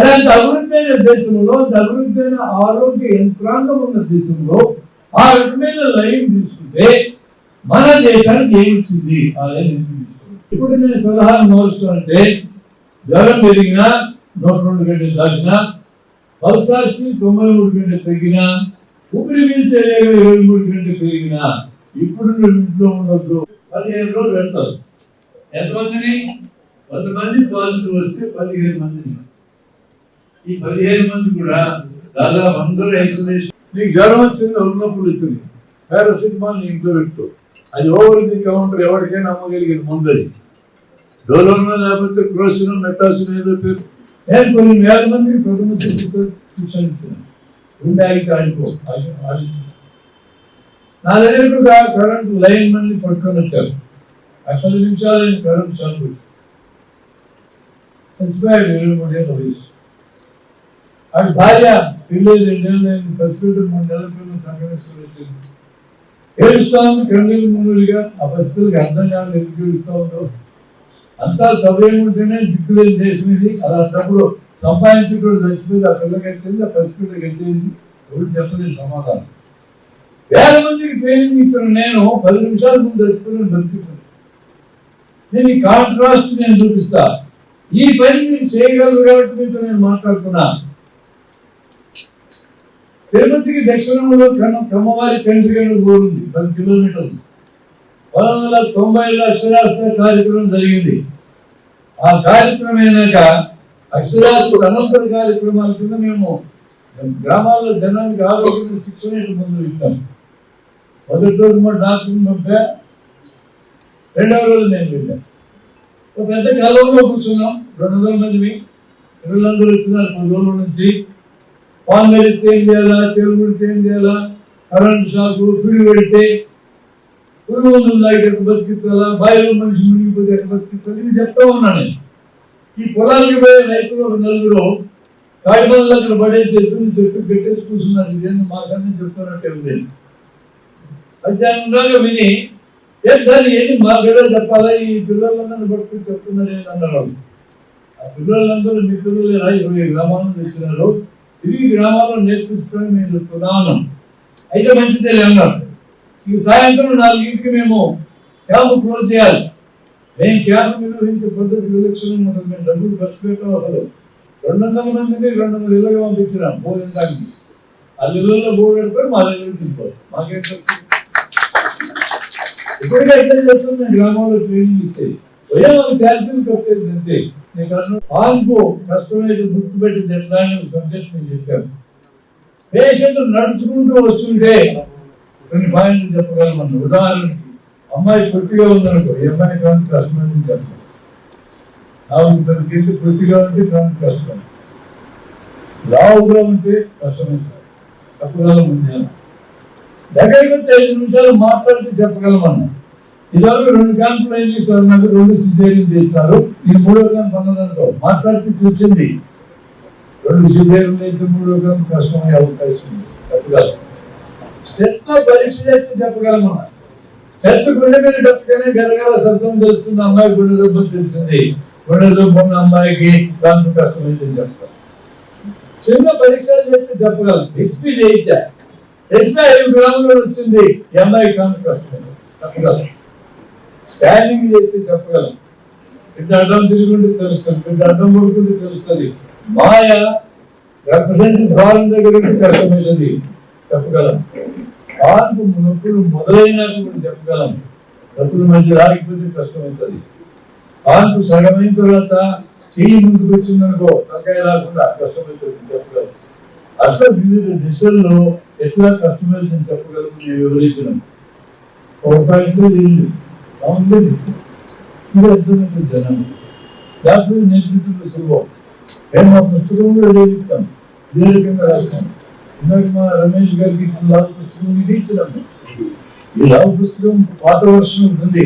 అంత అభివృద్ధి అయిన దేశంలో, అంత అభివృద్ధి అయిన ఆరోగ్య యంత్రాంగం ఉన్న దేశంలో ఆ రకమైన లైన్ తీసుకుంటే మన దేశానికి ఏమిచ్చింది? ఆ లైన్ తీసుకుంది. ఇప్పుడు నేను సలహాలు మారుస్తానంటే జ్వరం పెరిగినా 102 గంటలు దాటినా, పల్సార్సి 93 గంటలు పెరిగినా, ఊపిరి పీల్చే వేగం 23 గంటలు పెరిగినా ఇప్పుడు నువ్వు ఇంట్లో ఉండొద్దు. 15 రోజులు వెళ్తారు. ఎంతమందిని? 100 మంది పాజిటివ్ వస్తే 15 మందిని. ఈ 15 మంది కూడా దాదాపు అందరూ ఐసోలేషన్. నీకు జ్వరం వచ్చింది, ఉన్నప్పుడు వచ్చింది, పారాసిటమాల్ నీ ఇంట్లో పెట్టు. అది ఓవర్ ది కౌంటర్, ఎవరికైనా అమ్మగలిగిన ముందు. అది డోలోనో లేకపోతే క్రోసినో మెటాసినో ఏదో పేరు. నేను కొన్ని వేల మందికి ప్రథమ చికిత్స శిక్షణ ఇచ్చాను. గుండె ఆగితే ఆడిపో. నా దగ్గర కరెంట్ లైన్ మంది పట్టుకొని వచ్చారు. 10 నిమిషాలు కరెంట్ షాక్ చచ్చిపోయాడు. 23 ఏళ్ళ వయసు. అటు భార్య పెళ్ళి 2 ఏళ్ళు పసిపిల్లలు 3 నెలల పిల్లలు సంఘటన వచ్చింది. ఏడుస్తా ఉంది కన్నీళ్ళు మున్నూరుగా. ఆ పసిపిల్లకి అర్థం కాదు ఎందుకు ఏడుస్తా ఉందో. అంతా సభ్యం ఉంటేనే దిక్కులేని దేశం ఇది. అలాంటప్పుడు సంపాదించుకోవడం చచ్చిపోయింది. ఆ పిల్లకి ఎత్తింది, ఆ పసిపిల్లకి ఎత్తేది. ఎవరు చెప్పలేదు సమాధానం. వేల మందికి ట్రైనింగ్ ఇచ్చిన నేను 10 నిమిషాల ముందు చచ్చిపోయిన దొరుకుతాను. నేను ఈ కాంట్రాస్ట్ నేను చూపిస్తా. ఈ పని మీరు చేయగలరు కాబట్టి మీతో నేను మాట్లాడుతున్నా. తిరుపతికి దక్షిణంలో కమ్మవారి కండ్రిగండ ఊరుంది, 10 కిలోమీటర్లు. 1990లో అక్షరాస్యత కార్యక్రమం జరిగింది. ఆ కార్యక్రమం అయినాక అక్షరాస్యత అనంతర కార్యక్రమాల కింద మేము గ్రామాల్లో జనానికి ఆరోగ్యం శిక్షణ ముందు ఇస్తాం. మొదటి రోజు మా డాక్టర్ని పంపా, 2వ రోజు నేను వెళ్ళాను. ఒక పెద్ద కాలంలో కూర్చున్నాం, 200 మందిని. పిల్లలందరూ వచ్చినారు 10 రోజుల నుంచి. పాన్ ధరిస్తే ఏం చేయాలా, తెలుగుడితే ఏం చేయాలా, కరెంట్ షాకు, పిడి పెడితే, పురుగు మందులు తాగితే ఎక్కడ బతికించాలా, బాయిలో మనిషి మునిగిపోతే ఎక్కడ బతికించాలి, ఇవి చెప్తా ఉన్నాను. ఈ పొలాలకి పోయే రైతులు ఒక 4 కాడిపనులు అక్కడ పడేసి ఎద్దుని చెట్టు పెట్టేసి కూర్చున్నారు. ఇదేంటి మాకన్నీ చెప్తున్నట్టే ఉంది. మధ్యాహ్నం దాకా విని ఏం సార్ ఏంటి మా గడ చెప్పాలా, ఈ పిల్లలందరినీ పట్టుకుని చెప్తున్నారు ఏంటన్నారు. ఆ పిల్లలందరూ మీ పిల్లలు 20 గ్రామాలను తెచ్చినారు. తిరిగి గ్రామాల్లో నేర్పిస్తామని మేము చెప్తున్నాను. అయితే మంచిదే అన్నారు. ఈ సాయంత్రం 4ంటికి మేము క్యాంపు క్లోజ్ చేయాలి. మేము క్యాంపు నిర్వహించే పద్ధతి విలక్షణంగా ఉంటుంది. మేము డబ్బులు ఖర్చు పెట్టాం. అసలు 200 మందిని 200 ఇళ్ళకి పంపించినాం భోజనానికి. ఆ ఇళ్ళల్లో భోజనం పెడతారు, మా దగ్గర తీసుకోవాలి. మాకేం ఇప్పటికే ఎట్లా చేస్తుంది. నేను గ్రామంలో ట్రైనింగ్ ఇస్తే పోయే ఒక ఛార్జీలు ఖర్చు అంతే. నీకు ఆన్కు కష్టమైతే గుర్తుపెట్టింది ఎట్లా అని సబ్జెక్ట్ నేను చెప్పాను. పేషెంట్ నడుచుకుంటూ వస్తుంటే కొన్ని పాయింట్లు చెప్పగలమన్నా. ఉదాహరణకి అమ్మాయి పొట్టిగా ఉందనుకో, ఈ అమ్మాయి కాంతి కష్టమని చెప్పాలి. 10 కేజీలు పొట్టిగా ఉంటే కాంతి కష్టం, లావుగా ఉంటే కష్టమైంది. చెప్పగలం ఉంది. దగ్గరికి వచ్చి 5 నిమిషాలు మాట్లాడితే చెప్పగలమన్నా. ఇదివరకు 2 క్యాంపులు ఏం చేస్తారు, నాకు 2 సిజేరియన్ చేస్తారు. ఈ 3వ క్యాంప్ అన్నదనుకో మాట్లాడితే తెలిసింది. 2 సిజేరియన్లు అయితే 3వ క్యాంప్ కష్టమయ్యే అవకాశం ఉంది. చెప్పగలం. చెత్త పరీక్ష చేస్తే చెప్పగలమన్నా. చెత్త గుండె మీద పెట్టగానే గలగల శబ్దం తెలుస్తుంది. అమ్మాయి గుండె దెబ్బ తెలిసింది. గుండె దెబ్బ ఉన్న అమ్మాయికి దాంట్లో కష్టమైందని చెప్తారు. చిన్న పరీక్షలు చేస్తే చెప్పగలం. హెచ్పి చేయించా, హెచ్పి 5 గ్రాములు వచ్చింది, ఈ అమ్మాయి కాంతి కష్టమైంది చెప్పగలం. స్కానింగ్ చేస్తే చెప్పగలం. బిడ్డ అడ్డం తిరుగుంటే తెలుస్తుంది, బిడ్డ అడ్డం పడుకుంటే తెలుస్తుంది. మాయ గర్భసంచి ద్వారం దగ్గర కష్టమైనది చెప్పగలం. కాన్పు నొప్పులు మొదలైనాక కూడా చెప్పగలం. నొప్పుల మధ్య ఆగిపోతే కష్టమవుతుంది. కాన్పు సగమైన తర్వాత చెయ్యి ముందుకు వచ్చిందనుకో తగ్గ రాకుండా కష్టమవుతుంది చెప్పగలం. అట్లా వివిధ దిశల్లో ఎట్లా కష్టమవుతుందని చెప్పగలం నేను వివరించడం. ఒక పాయింట్లో తెలియదు బాగుండేది. ఇది అర్థమైంది జనం. డాక్టర్ నేర్పించడం సులభం. మేము మా పుస్తకంలో అదే చెప్తాం, ఇదే రకంగా రాస్తాం. ఇందాక మా రమేష్ గారికి లావు పుస్తకం ఇది ఇచ్చినాము. ఈ లావు పుస్తకం పాత వర్షం ఉంటుంది,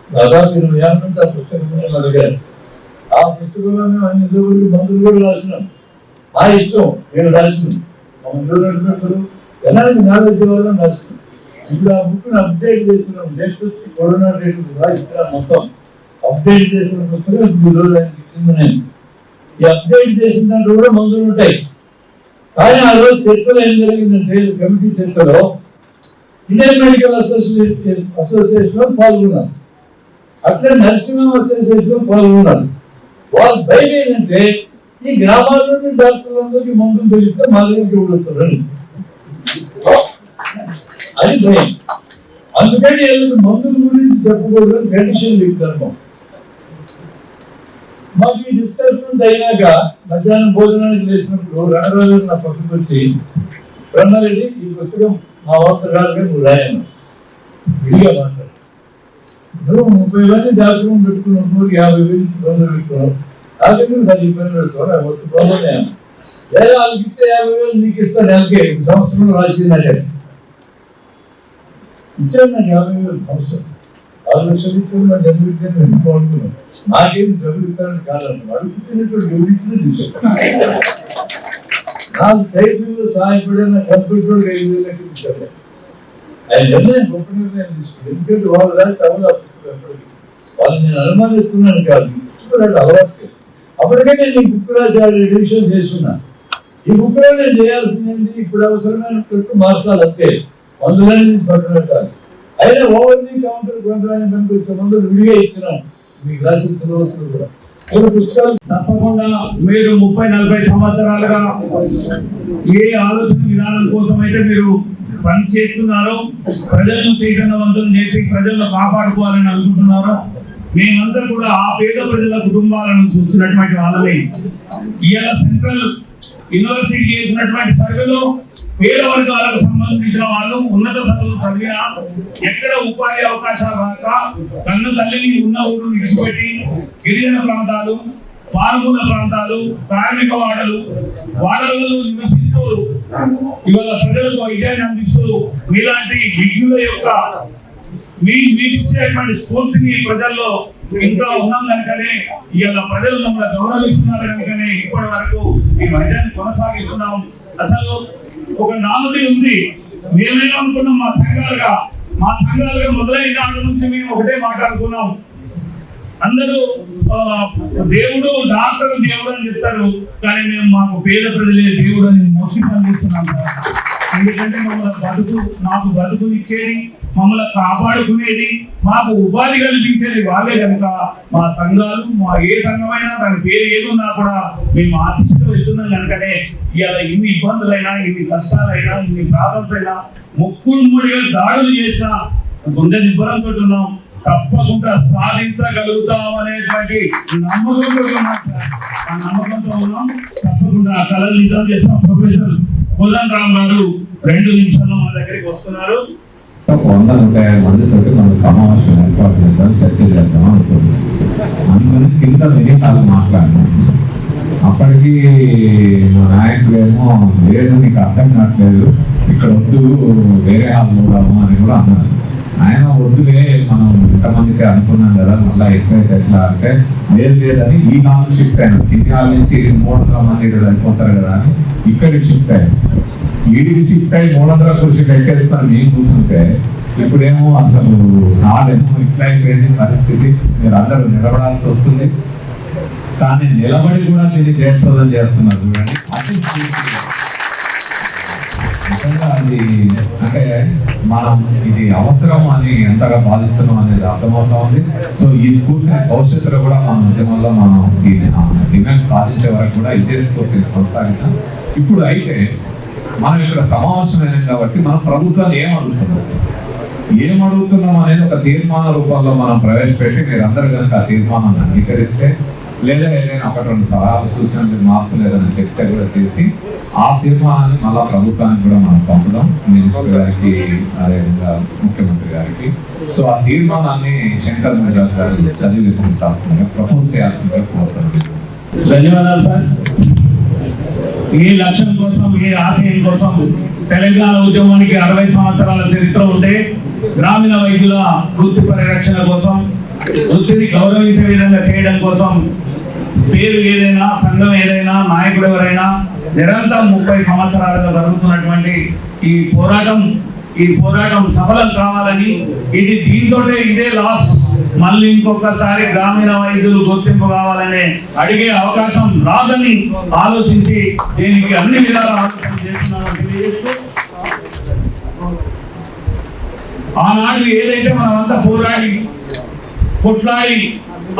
దాదాపు 20 ఏళ్ళ నుంచి ఆ పుస్తకం నా దగ్గర. ఆ పుస్తకంలోనే అన్ని దేవుళ్ళు మందులు కూడా రాసినాం. ఆ ఇష్టం నేను రాసినాం. మా మందులు నడిపినప్పుడు జనానికి నాలెడ్జ్ ఇవ్వాలని రాసినాం. ఇప్పుడు ఆ బుక్ అప్డేట్ చేస్తున్నాం. డేట్ కరోనా డేట్ రాసినా మొత్తం అప్డేట్ చేసిన పుస్తకం ఇప్పుడు ఈరోజు ఆయనకి ఇచ్చింది. నేను ఈ అప్డేట్ చేసిన దాంట్లో కూడా మందులు ఉంటాయి. కానీ ఆ రోజు చర్చలో ఏం జరిగిందంటే కమిటీ చర్చలో ఇండియన్ మెడికల్ అసోసియేషన్ పాల్గొన్నారు, అట్లే నర్సింగ్ అసోసియేషన్ పాల్గొన్నారు. వాళ్ళు భయం ఏంటంటే ఈ గ్రామాల నుండి డాక్టర్లందరికీ మందులు తెలిస్తే మా దగ్గరికి ఇవ్వగలుగుతారని, అది భయం. అందుకని మందుల గురించి చెప్పకూడదు కండిషన్ ధర్మం. మాకు ఈ డిస్కషన్ అయినాక మధ్యాహ్నం భోజనానికి లేచినప్పుడు రంగరాజు నా పక్కకు వచ్చి, బ్రహ్మారెడ్డి ఈ పుస్తకం మా వార్త కాదు కానీ నువ్వు రాయను విడిగా మాట్లాడు. నువ్వు 30 మంది డాక్టర్ పెట్టుకున్నావు, 150,000 పనులు పెట్టుకున్నావు, నాకెందుకు సార్ ఈ పని పెట్టుకోవాలి వస్తు బాగున్నాయా లేదా వాళ్ళకి ఇస్తే 50,000 నీకు ఇస్తాను నెలకే సంవత్సరంలో రాసిందంటే ఇచ్చాను. నాకు 50,000 సంవత్సరం 6 లక్షలు ఇచ్చాడు. నా జన్మవిద్యాన్ని ఎందుకు అనుకున్నాను, నాకేం చదువుతానని కాదన్న అడుగుతున్నటువంటి ఎవరిచ్చినా తీసుకో. నాకు టైపులో సహాయపడే నా కంప్యూటర్ 5,000 ఇచ్చాడు. ఆయన నిర్ణయం గొప్ప నిర్ణయం తీసుకుంది. ఎందుకంటే వాళ్ళు రాదు తమలో వాళ్ళు నేను అనుమానిస్తున్నాను కాదు, ఇచ్చుకోవడానికి అలవాటు. అప్పటికే నేను ఈ బుక్ రాసి ఎడిషన్ చేస్తున్నా. ఈ బుక్ లో నేను చేయాల్సింది ఇప్పుడు అవసరమైన మార్చాలి అంతే, మందులన్నీ తీసి పక్కన పెట్టాలి. అయినా ఓవర్ది కౌంటర్ కొంతమంది పనికొచ్చే మందులు విడిగా ఇచ్చినాం మీకు రాసిన సిలబస్ కూడా. పుస్తకాలు తప్పకుండా మీరు 30-40 సంవత్సరాలుగా ఏ ఆలోచన విధానం కోసం అయితే మీరు పని చేస్తున్నారో, ప్రజలను చైతన్యవంతం చేసి ప్రజలను కాపాడుకోవాలని అనుకుంటున్నారో, మేమంతా కూడా ఆ పేద ప్రజల కుటుంబాల నుంచి వచ్చినటువంటి వాళ్ళని ఇవాళ సెంట్రల్ యూనివర్సిటీ చేసినటువంటి సర్వేలో పేద వర్గాలకు సంబంధించిన వాళ్ళు ఉన్నత చదువులు చదివినా ఎక్కడ ఉపాధి అవకాశాలు రాక కన్ను తల్లిని ఉన్న ఊరు విడిచిపెట్టి గిరిజన ప్రాంతాలు, మారుమూల ప్రాంతాలు, కార్మిక వాడలలో నివసిస్తూ ఇవాళ ప్రజలకు వైద్యాన్ని అందిస్తూ మీలాంటి విజ్ఞుల యొక్క మీరిచ్చేటువంటి స్ఫూర్తిని ప్రజల్లో ఇంకా ఉన్నాం కనుకనే ఇవాళ ప్రజలు మమ్మల్ని గౌరవిస్తున్నారు కనుకనే ఇప్పటి వరకు ఈ వైద్యాన్ని కొనసాగిస్తున్నాం. అసలు ఒక నానుడి ఉంది, మేమేమనుకున్నాం మా సంఘాలుగా మొదలైన నాటి నుంచి మేము ఒకటే మాట్లాడుకున్నాం. అందరూ దేవుడు డాక్టర్ దేవుడు అని చెప్తారు, కానీ మేము మాకు పేద ప్రజలే దేవుడు అని మోక్షి పనిచేస్తున్నాం. ఎందుకంటే మాకు బతుకునిచ్చేది, మమ్మల్ని కాపాడుకునేది, మాకు ఉపాధి కల్పించేది వాళ్ళే కనుక మా సంఘాలు, మా ఏ సంఘమైనా దాని పేరు ఏదున్నా కూడా మేము ఆ దిశలో వెళ్తున్నాం కనుకనే ఇలా ఇన్ని ఇబ్బందులైనా, ఇన్ని కష్టాలైనా, ఇన్ని ప్రాబ్లమ్స్ అయినా, ముక్కుమ్మడిగా దాడులు చేసినా గుండె నిబ్బరంతో ఉన్నాం. తప్పకుండా సాధించగలుగుతాం అనేటువంటి నమ్మకంతో ఆ నమ్మకంతో ఉన్నాం. తప్పకుండా ఆ కళలు నిజం చేస్తాం. ప్రొఫెసర్ కోదండ రామ్ గారు 2 నిమిషాల్లో మన దగ్గరికి వస్తున్నారు. 150 మందితో మనం సమావేశం ఏర్పాటు చేద్దాం, చర్చ చేద్దాం అనుకుని కింద మిగతాలు మాట్లాడినాం. అప్పటికి మా నాయకులేమో లేదు నీకు అర్థం కావట్లేదు, ఇక్కడ వద్దు వేరే హాల్ చూడము అని కూడా అన్నారు. ఆయన వద్దులే మనం ఇంతమందికి అనుకున్నాం కదా, మళ్ళీ ఎక్కువైతే ఎట్లా అంటే లేదని ఈ హాల్ షిఫ్ట్ అయ్యాను. కింది హాల్ నుంచి 300 మంది ఇక్కడ అయిపోతారు కదా అని ఇక్కడికి షిఫ్ట్ అయ్యాను. వీడికి షిఫ్ట్ అయ్యి 300 కుర్చీలు ఎక్కేస్తాను నేను కూర్చుంటే, ఇప్పుడేమో అసలు నాడేమో ఇట్లా అయిపోయింది పరిస్థితి. మీరు అందరూ నిలబడాల్సి వస్తుంది, కానీ నిలబడి కూడా దీన్ని జయప్రదం చేస్తున్నారు చూడండి. అది అంటే మనం ఇది అవసరం అని ఎంతగా భావిస్తున్నాం అనేది అర్థమవుతా ఉంది. సో ఈ స్ఫూర్తి భవిష్యత్తులో కూడా మన ఉద్యమంలో మనం డిమాండ్ సాధించే వరకు కూడా ఇదే స్ఫూర్తిని కొనసాగిద్దాం. ఇప్పుడు అయితే మనం ఇక్కడ సమావేశమైనాం కాబట్టి మనం ప్రభుత్వాన్ని ఏం అడుగుతున్నాం అనేది ఒక తీర్మాన రూపంలో మనం ప్రవేశపెట్టి మీరు అందరూ కనుక ఆ తీర్మానాన్ని అంగీకరిస్తే, లేదా ఏదైనా 1-2 సలహాలు సూచనలు మార్పులు ఏదైనా చెప్తే కూడా చేసి ఆ తీర్మానాన్ని మళ్ళా ప్రభుత్వానికి కూడా మనం పంపుదాం, మినిస్టర్ గారికి అదేవిధంగా ముఖ్యమంత్రి గారికి. సో ఆ తీర్మానాన్ని శంకర్ మిర్జా గారు చదివి వినిపించాల్సిందిగా ప్రపోజ్ చేయాల్సిందిగా కోరుతున్నాను. ధన్యవాదాలు సార్. ఏ లక్ష్యం కోసం, ఏ ఆశయం కోసం తెలంగాణ ఉద్యమానికి 60 సంవత్సరాల చరిత్ర ఉంటే గ్రామీణ వైద్యుల వృత్తి పరిరక్షణ కోసం, వృత్తిని గౌరవించే విధంగా చేయడం కోసం పేరు ఏదైనా, సంఘం ఏదైనా, నాయకుడు ఎవరైనా నిరంతరం 30 సంవత్సరాలుగా జరుగుతున్నటువంటి ఈ పోరాటం సఫలం కావాలని, దీంతో ఇదే లాస్ట్ మళ్ళీ ఇంకొకసారి గ్రామీణ వైద్యులు గుర్తింపు కావాలనే అడిగే అవకాశం రాదని ఆలోచించి దీనికి అన్ని విధాల ఆలోచన చేస్తున్నామని తెలియజేస్తూ, ఆనాడు ఏదైతే మనమంతా పోరాడి కొట్లాడి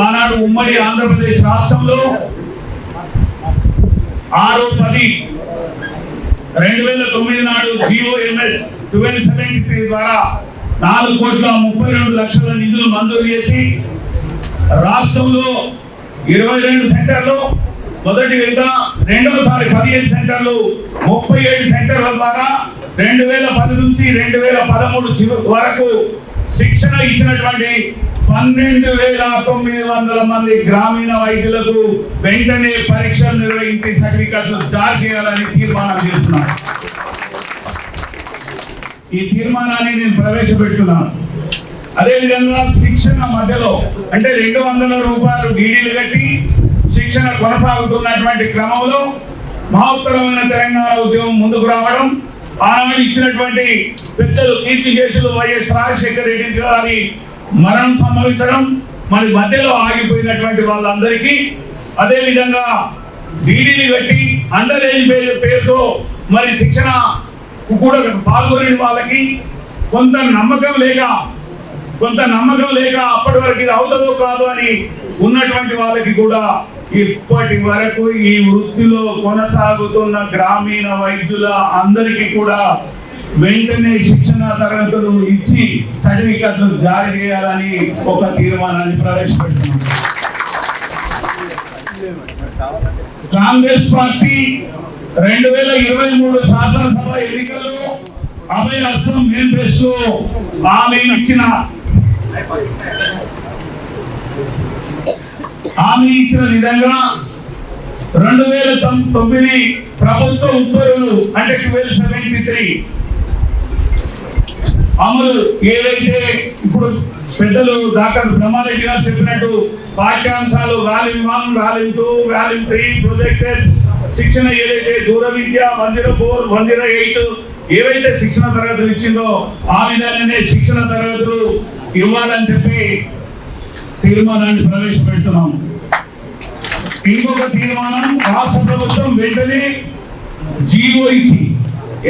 ఆనాడు ఉమ్మడి ఆంధ్రప్రదేశ్ రాష్ట్రంలో 6/10/2009 నాడు GOMS 1273 ద్వారా 4,32,00,000 నిధులు మంజూరు చేసి రాష్ట్రంలో 22 సెంటర్లు మొదటి విడత, రెండవసారి 15 సెంటర్లు, 37 సెంటర్ల ద్వారా 2010 నుంచి 2013 వరకు శిక్షణ ఇచ్చినటువంటి 12,900 మంది గ్రామీణ వైద్యులకు వెంటనే పరీక్షలు నిర్వహించి సర్టిఫికెట్లు జారీ చేయాలని తీర్మానం చేస్తున్నారు. ఈ తీర్మానాన్ని నేను ప్రవేశపెడుతున్నాను. అదేవిధంగా శిక్షణ మధ్యలో అంటే 200 రూపాయలు డీడీలు కట్టి శిక్షణ కొనసాగుతున్నటువంటి క్రమంలో మహోత్తరమైన తెలంగాణ ఉద్యమం ముందుకు రావడం, ఆనాడు ఇచ్చినటువంటి పెద్దలు కీర్తిశేషులు వైఎస్ రాజశేఖర రెడ్డి గారి మరణం సంభవించడం, మరి మధ్యలో ఆగిపోయినటువంటి వాళ్ళందరికీ అదేవిధంగా డీడీలు కట్టి అండర్ ఏజ్ పేరుతో మరి శిక్షణ కూడా పాల్గొనే వాళ్ళకి కొంత నమ్మకం లేక అప్పటి వరకు ఇది అవుతుందో కాదు అని ఉన్నటువంటి వాళ్ళకి కూడా ఇప్పటి వరకు ఈ వృత్తిలో కొనసాగుతున్న గ్రామీణ వైద్యుల అందరికీ కూడా వెంటనే శిక్షణ తరగతులు ఇచ్చి సర్టిఫికెట్లు జారీ చేయాలని ఒక తీర్మానాన్ని ప్రవేశపెడుతున్నాం. కాంగ్రెస్ పార్టీ 2023 శాసనసభ ఎన్నికల్లో అభయ హస్తం మేనిఫెస్టో హామీ ఇచ్చిన విధంగా 2009 ప్రభుత్వ ఉత్తర్వులు అంటే 1273 అమలు ఏదైతే ఇప్పుడు పెద్దలు డాక్టర్ బ్రహ్మారెడ్డి గారు చెప్పినట్టు పాఠ్యాంశాలు వాల్యూమ్ 1, వాల్యూమ్ 2, వాల్యూమ్ 3 ప్రొజెక్టర్స్ శిక్షణ ఏదైతే దూర విద్య 104, 108 ఏవైతే శిక్షణ తరగతులు ఇచ్చిందో ఆ విధంగానే శిక్షణ తరగతులు ఇవ్వాలని చెప్పి తీర్మానాన్ని ప్రవేశపెడుతున్నాం. ఇంకొక తీర్మానం, రాష్ట్ర ప్రభుత్వం వెంటనే జీవో ఇచ్చి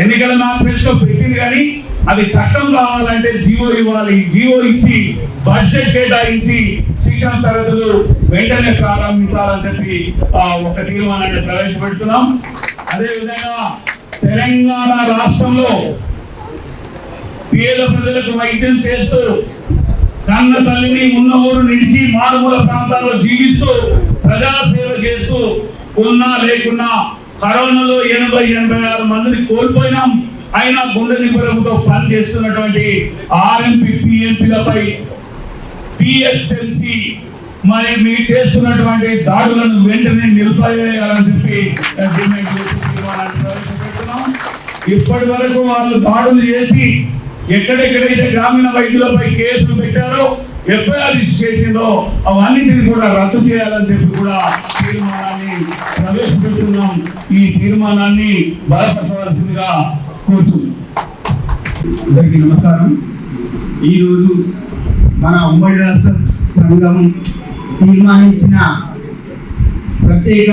ఎన్నికల మేనిఫెస్టో పెట్టింది కానీ అది చట్టం కావాలంటే జీవో ఇవ్వాలి. జీవో ఇచ్చి బడ్జెట్ కేటాయించి శిక్షణ తరగతులు వెంటనే ప్రారంభించాలని చెప్పి ఒక తీర్మానాన్ని ప్రవేశపెడుతున్నాం. అదేవిధంగా తెలంగాణ రాష్ట్రంలో పేద ప్రజలకు వైద్యం చేస్తూ కన్న తల్లిని ఉన్న ఊరు నిలిచి మారుమూల ప్రాంతాల్లో జీవిస్తూ ప్రజాసేవ చేస్తూ ఉన్నా లేకున్నా కరోనాలో 80-86 మందిని కోల్పోయినాం. అయినా గుండె నిపుణులతో పనిచేస్తున్నటువంటి ఆర్ఎంపీ పిఎంపీలపై పిఎస్ఎల్సి మరి మీరు చేస్తున్నటువంటి దాడులను వెంటనే నిలిపివేయాలని చెప్పి డిమాండ్ చేసి తీర్మానాన్ని ప్రవేశపెడుతున్నాం. ఇప్పటి వరకు వాళ్ళు దాడులు చేసి ఎక్కడెక్కడైతే గ్రామీణ వైద్యులపై కేసులు పెట్టారో ఎఫ్ఐఆర్ చేసిందో అవన్నిటిని కూడా రద్దు చేయాలని చెప్పి కూడా తీర్మానాన్ని ప్రవేశపెడుతున్నాం. ఈ తీర్మానాన్ని బలపరచవలసిందిగా కోరుతున్నాం. అందరికీ నమస్కారం. ఈరోజు మన ఉమ్మడి రాష్ట్ర సంఘం తీర్మానించిన ప్రత్యేక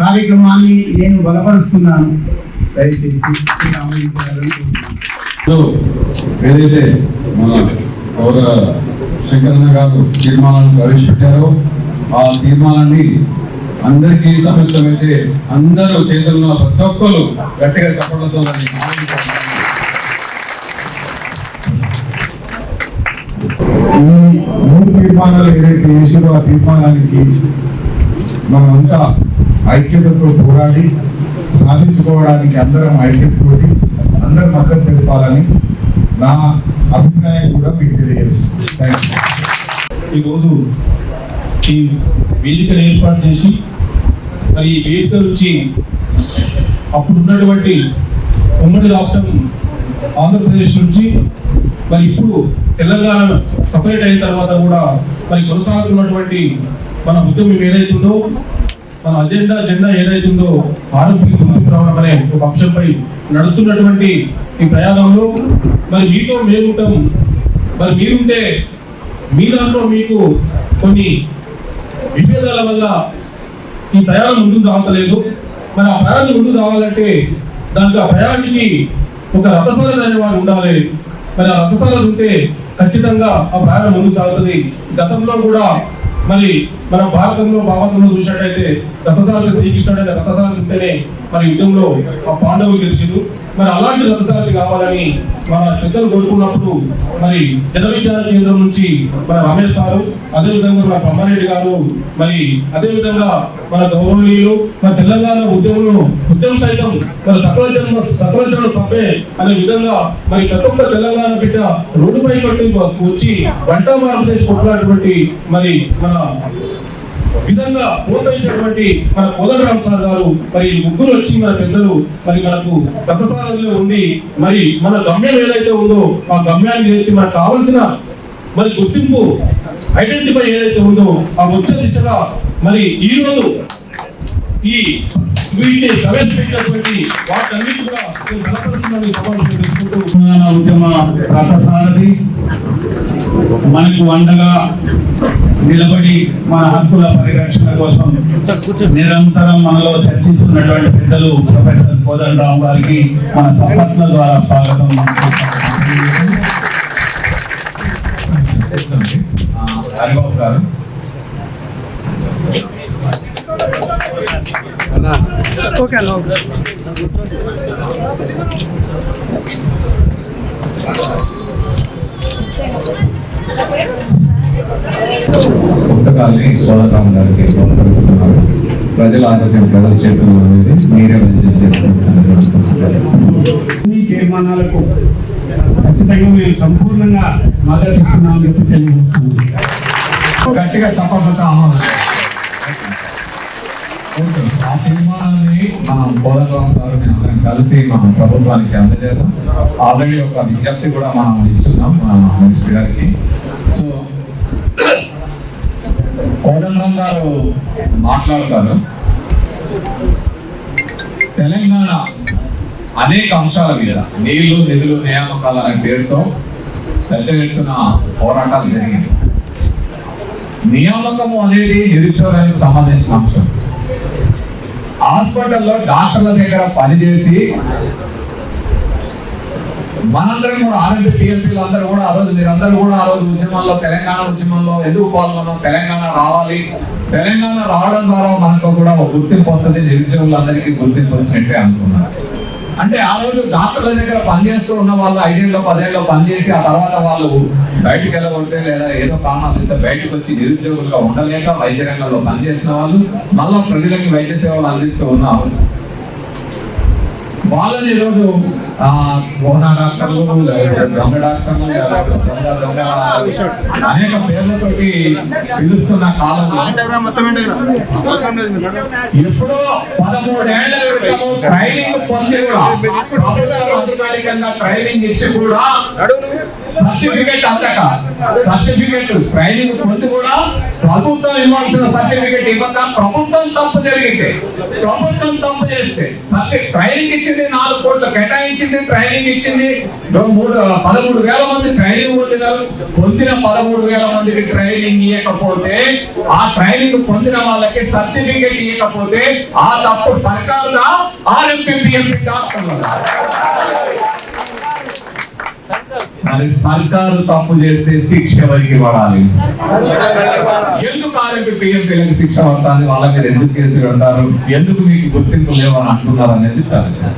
కార్యక్రమాన్ని నేను బలపరుస్తున్నాను. ఏదైతే మన గౌరవ శంకరన్న గారు తీర్మానాన్ని ప్రవేశపెట్టారో ఆ తీర్మానాన్ని అందరికీ సఫలితమైతే అందరూ చేతుల్లో ప్రతి ఒక్కరు గట్టిగా చెప్పడంతో ఈ 3 తీర్మానాలు ఏదైతే చేసారో ఆ తీర్మానానికి మనమంతా ఐక్యతతో పోరాడి సాధించుకోవడానికి అందరం ఐక్యతతోటి అందరం మద్దతు తెలపాలని నా అభిప్రాయం కూడా మీకు తెలియజేస్తుంది. ఈరోజు ఈ వేదికను ఏర్పాటు చేసి మరి ఈ వేదిక నుంచి అప్పుడు ఉన్నటువంటి ఉమ్మడి రాష్ట్రం ఆంధ్రప్రదేశ్ నుంచి మరి ఇప్పుడు తెలంగాణ సపరేట్ అయిన తర్వాత కూడా మరి కొనసాగుతున్నటువంటి మన ఉద్యమం ఏదైతుందో మన జెండా ఏదైతుందో ఆరోగ్య గుర్తింపు రావడం అనే ఒక అంశంపై నడుస్తున్నటువంటి ఈ ప్రయాణంలో మరి మీతో మేముంటాం, మరి మీరుంటే మీ దాంట్లో మీకు కొన్ని విభేదాల వల్ల ఈ ప్రయాణం ముందుకు సాగలేదు. మరి ఆ ప్రయాణం ముందుకు రావాలంటే దానికి ఆ ప్రయాణానికి ఒక రథసారథి అనేవాడు ఉండాలి. మరి ఆ రథసారథి ఉంటే ఖచ్చితంగా ఆ ప్రయాణం ముందుకు సాగుతుంది. గతంలో కూడా మరి మనం భారతంలో చూసినట్టయితే రథసారథి శ్రీకృష్ణుడు అనే రథసారథి ఉంటేనే మరి యుద్ధంలో ఆ పాండవులు గెలిచారు. మరి అలాంటి రథసారథి కావాలని మన పెద్దలు కోరుకున్నప్పుడు మరి జన విజ్ఞాన కేంద్రం నుంచి మన రమేష్ గారు, అదేవిధంగా మన బ్రహ్మారెడ్డి గారు, మరి అదేవిధంగా మన గౌరవనీయులు మన తెలంగాణ ఉద్యమం సైతం మన సకల జన సభ్యే అనే విధంగా మరి ప్రతి ఒక్క తెలంగాణ బిడ్డ రోడ్డుపై పట్టి వచ్చి వంట మార్గదర్శి కొట్లాడినటువంటి మరి మన విధంగా ప్రోత్సహించినటువంటి మన కోదండరామ్ సార్ గారు, మరి ముగ్గురు వచ్చి మన పెద్దలు మరి మనకు రథసారథిలో ఉండి మరి మన గమ్యం ఏదైతే ఉందో ఆ గమ్యాన్ని చేర్చి మనకు కావాల్సిన మరి గుర్తింపు ఐడెంటిఫై ఏదైతే ఉందో ఆ వచ్చే దిశగా మరి ఈ రోజు ఈ వీటిని ప్రవేశపెట్టినటువంటి వాటన్నిటి కూడా బలపరుస్తుందని సమావేశం తెలుసుకుంటూ ఉద్యమ రథసారథి మనకు అండగా నిలబడి మన హక్కుల పరిరక్షణ కోసం నిరంతరం మనలో చర్చిస్తున్నటువంటి పెద్దలు ప్రొఫెసర్ కోదండరామ్ గారికి మన చప్పట్ల ద్వారా స్వాగతం. హరిబాబు గారు పుస్తకాల్ని కోదండరామ్ గారికి బహుకరిస్తున్నారు. ప్రజల ఆరోగ్యం ప్రజల చేతుల్లో అనేది మీరే వైద్యం చేసుకుంటున్నారు. ఈ తీర్మానాలకు ఖచ్చితంగా మేము సంపూర్ణంగా మద్దతిస్తున్నామని చెప్పి తెలియజేస్తుంది. గట్టిగా చెప్పకపోతే ఆ తీర్మానాన్ని మనం కోదండరామ్ సార్ అందరం కలిసి మనం ప్రభుత్వానికి అందజేద్దాం. ఆల్రెడీ ఒక విజ్ఞప్తి కూడా మనం ఇచ్చున్నాం మన మినిస్టర్ గారికి. సో కోదండరామ్ గారు మాట్లాడతారు. తెలంగాణ అనేక అంశాల మీద నీళ్లు నిధులు నియామకాలు అనే పేరుతో పెద్ద ఎత్తున పోరాటాలు జరిగింది. నియామకము అనేది నిరుద్యోగానికి సంబంధించిన అంశం. హాస్పిటల్లో డాక్టర్ల దగ్గర పనిచేసి మనందరం కూడా ఆర్ఎంపీ టీఎంపీలు అందరూ కూడా మీరందరూ కూడా ఆ రోజు ఉద్యమంలో తెలంగాణ ఉద్యమంలో ఎందుకు పాల్గొన్నాం, తెలంగాణ రావాలి, తెలంగాణ రావడం ద్వారా మనకు కూడా ఒక గుర్తింపు వస్తుంది, నిరుద్యోగులందరికీ గుర్తింపు వచ్చినట్టే అనుకున్నారు. అంటే ఆ రోజు డాక్టర్ల దగ్గర పనిచేస్తూ ఉన్న వాళ్ళు 5 ఏళ్ళు 10 ఏళ్ళు పనిచేసి ఆ తర్వాత వాళ్ళు బయటకు వెళ్ళగొడితే లేదా ఏదో కారణాలు ఇస్తే బయటకు వచ్చి నిరుద్యోగులుగా ఉండలేక వైద్య రంగంలో పనిచేసిన వాళ్ళు మళ్ళా ప్రజలకి వైద్య సేవలు అందిస్తూ ఉన్నారు. వాళ్ళని ఈరోజు మోహనా డాక్టర్లు, దొంగ డాక్టర్లు, అనేక పేర్లతోటి పిలుస్తున్న కాలంలో ఎప్పుడో 13 ఏళ్ల క్రితము ట్రైనింగ్ పొంది కూడా అధికారికంగా ట్రైనింగ్ ఇచ్చి కూడా సర్టిఫికెట్ అందక సర్టిఫికెట్ ట్రైనింగ్ పొంది కూడా ప్రభుత్వం ఇవ్వాల్సిన సర్టిఫికెట్ ఇవ్వక ప్రభుత్వం తప్పు జరిగితే ప్రభుత్వం తప్పు చేస్తే ట్రైనింగ్ ఇచ్చింది 4 కోట్లు కేటాయించింది, ట్రైనింగ్ ఇచ్చింది 13,000 మంది ట్రైనింగ్ పొందిన 13,000 మందికి ట్రైనింగ్ ఇవ్వకపోతే ఆ ట్రైనింగ్ పొందిన వాళ్ళకి సర్టిఫికెట్ ఇవ్వకపోతే ఆ తప్పు సర్కారుగా ఆర్ఎంపీ టీఎంపీ డాక్టర్లు. మరి సర్కారు తప్పు చేస్తే శిక్ష ఎవరికి పడాలి? ఎందుకు ఆర్ఎంపీ టీఎంపీలకు శిక్ష పడుతుంది? వాళ్ళ మీద ఎందుకు కేసు పెడతారు? ఎందుకు మీకు గుర్తింపు లేవని అంటున్నారు అనేది చాలా.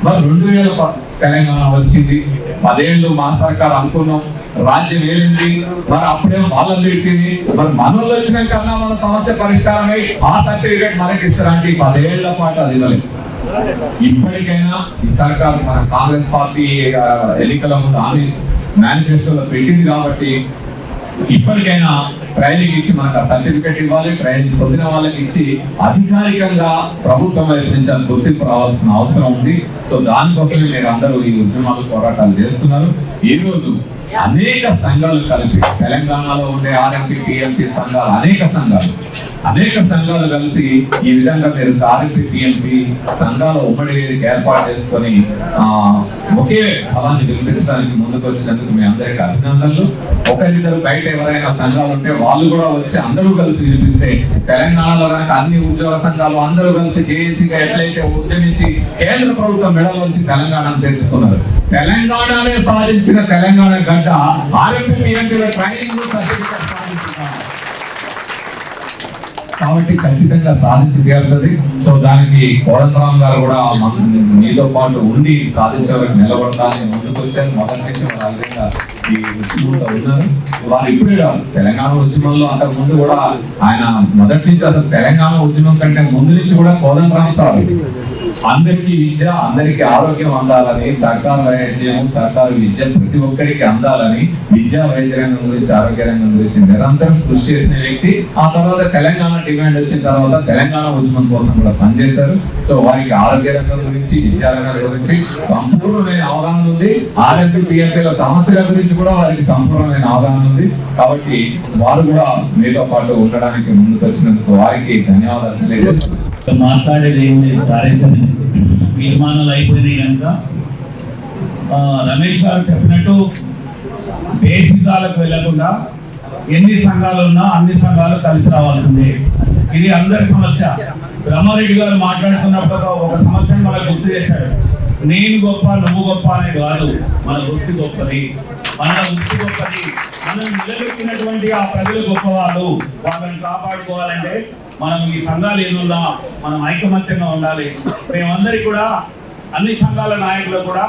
మరి 2000 తెలంగాణ వచ్చింది, 10 ఏళ్ళు మా సర్కారు అనుకున్నాం, రాజ్యం ఏలింది, మరి అప్పుడే వాళ్ళని పెట్టింది. మరి మనోళ్ళు వచ్చిన కన్నా మన సమస్య పరిష్కారమై ఆ సర్టిఫికేట్ మనకి ఇస్తారంటే 10 ఏళ్ల పాటు అది ఇవ్వలేదు. ఇప్పటికైనా ఈ సర్కారు మన కాంగ్రెస్ పార్టీ ఎన్నికల ముందు హామీ మేనిఫెస్టోలో పెట్టింది కాబట్టి ఇప్పటికైనా ట్రైనింగ్ ఇచ్చి మనకు ఆ సర్టిఫికేట్ ఇవ్వాలి. ట్రైనింగ్ పొందిన వాళ్ళకి ఇచ్చి అధికారికంగా ప్రభుత్వం వైపు నుంచి గుర్తింపు రావాల్సిన అవసరం ఉంది. సో దానికోసమే మీరు అందరూ ఈ ఉద్యమాలు పోరాటాలు చేస్తున్నారు. ఈ రోజు అనేక సంఘాలు కలిపి తెలంగాణలో ఉండే ఆర్ఎంపీ టీఎంపీ సంఘాలు అనేక సంఘాలు అనేక సంఘాలు కలిసి ఈ విధంగా మీరు తారీఖు టిఎంపి సంఘాల ఉమ్మడి వేదిక ఏర్పాటు చేసుకొని ఒకే ఫలాన్ని గెలిపించడానికి ముందుకు వచ్చినందుకు మీ అందరికీ అభినందనలు. ఒకరిద్దరు బయట ఎవరైనా సంఘాలు ఉంటే వాళ్ళు కూడా వచ్చి అందరూ కలిసి గెలిపిస్తే తెలంగాణలో కనుక అన్ని ఉద్యోగ సంఘాలు అందరూ కలిసి జేఏసీగా ఎట్లయితే ఉద్యమించి కేంద్ర ప్రభుత్వం మెడలోంచి తెలంగాణను తెచ్చుకున్నారు, తెలంగాణనే సాధించిన తెలంగాణ గడ్డ ఆర్ఎంపీఎంపీల ట్రైనింగ్ సర్టిఫికేట్ సాధించుకున్నారు కాబట్టి ఖచ్చితంగా సాధించి తీరుతుంది. సో దానికి కోదండరామ్ గారు కూడా మీతో పాటు ఉండి సాధించేవారికి నిలబడతానని ముందుకు వచ్చారు. మొదటి నుంచి ఈ ఉద్యమంలో ఉన్నారు. వారు ఇప్పుడే కాదు, తెలంగాణ ఉద్యమంలో అంతకు ముందు కూడా ఆయన మొదటి నుంచి అసలు తెలంగాణ ఉద్యమం కంటే ముందు నుంచి కూడా కోదండరామ్ సార్ అందరికీ విద్య, అందరికీ ఆరోగ్యం అందాలని, సర్కారు వైద్యం, సర్కారు విద్య ప్రతి ఒక్కరికి అందాలని విద్యా వైద్య రంగం గురించి, ఆరోగ్య రంగం గురించి నిరంతరం కృషి చేసిన వ్యక్తి. ఆ తర్వాత తెలంగాణ డిమాండ్ వచ్చిన తర్వాత తెలంగాణ ఉద్యమం కోసం కూడా పనిచేశారు. సో వారికి ఆరోగ్య రంగం గురించి, విద్యా రంగం గురించి సంపూర్ణమైన అవగాహన ఉంది. ఆర్ఎంపీ పిఎంపీల సమస్యల గురించి కూడా వారికి సంపూర్ణమైన అవగాహన ఉంది. కాబట్టి వారు కూడా మీతో పాటు ఉండడానికి ముందుకు వచ్చినందుకు వారికి ధన్యవాదాలు తెలియజేస్తున్నాను. మాట్లాడేది ఏమి కార్యాచరణ తీర్మానాలు అయిపోయినాయి కనుక రమేష్ గారు చెప్పినట్టు బేసిజాలకు వెళ్లకుండా ఎన్ని సంఘాలు ఉన్నా అన్ని సంఘాలు కలిసి రావాల్సిందే. ఇది అందరి సమస్య. బ్రహ్మారెడ్డి గారు మాట్లాడుతున్నప్పుడు ఒక సమస్యను మనకు గుర్తు చేశాడు. నేను గొప్ప, నువ్వు గొప్ప అనే కాదు, మన వృత్తి గొప్పది, మన వృత్తి గొప్పది. మనం నిలబెట్టినటువంటి ఆ ప్రజలు గొప్పవాళ్ళు, వాళ్ళని కాపాడుకోవాలంటే మనం ఈ సంఘాలు ఏదున్నా మనం ఐకమత్యంగా ఉండాలి. మేమందరికీ కూడా అన్ని సంఘాల నాయకులు కూడా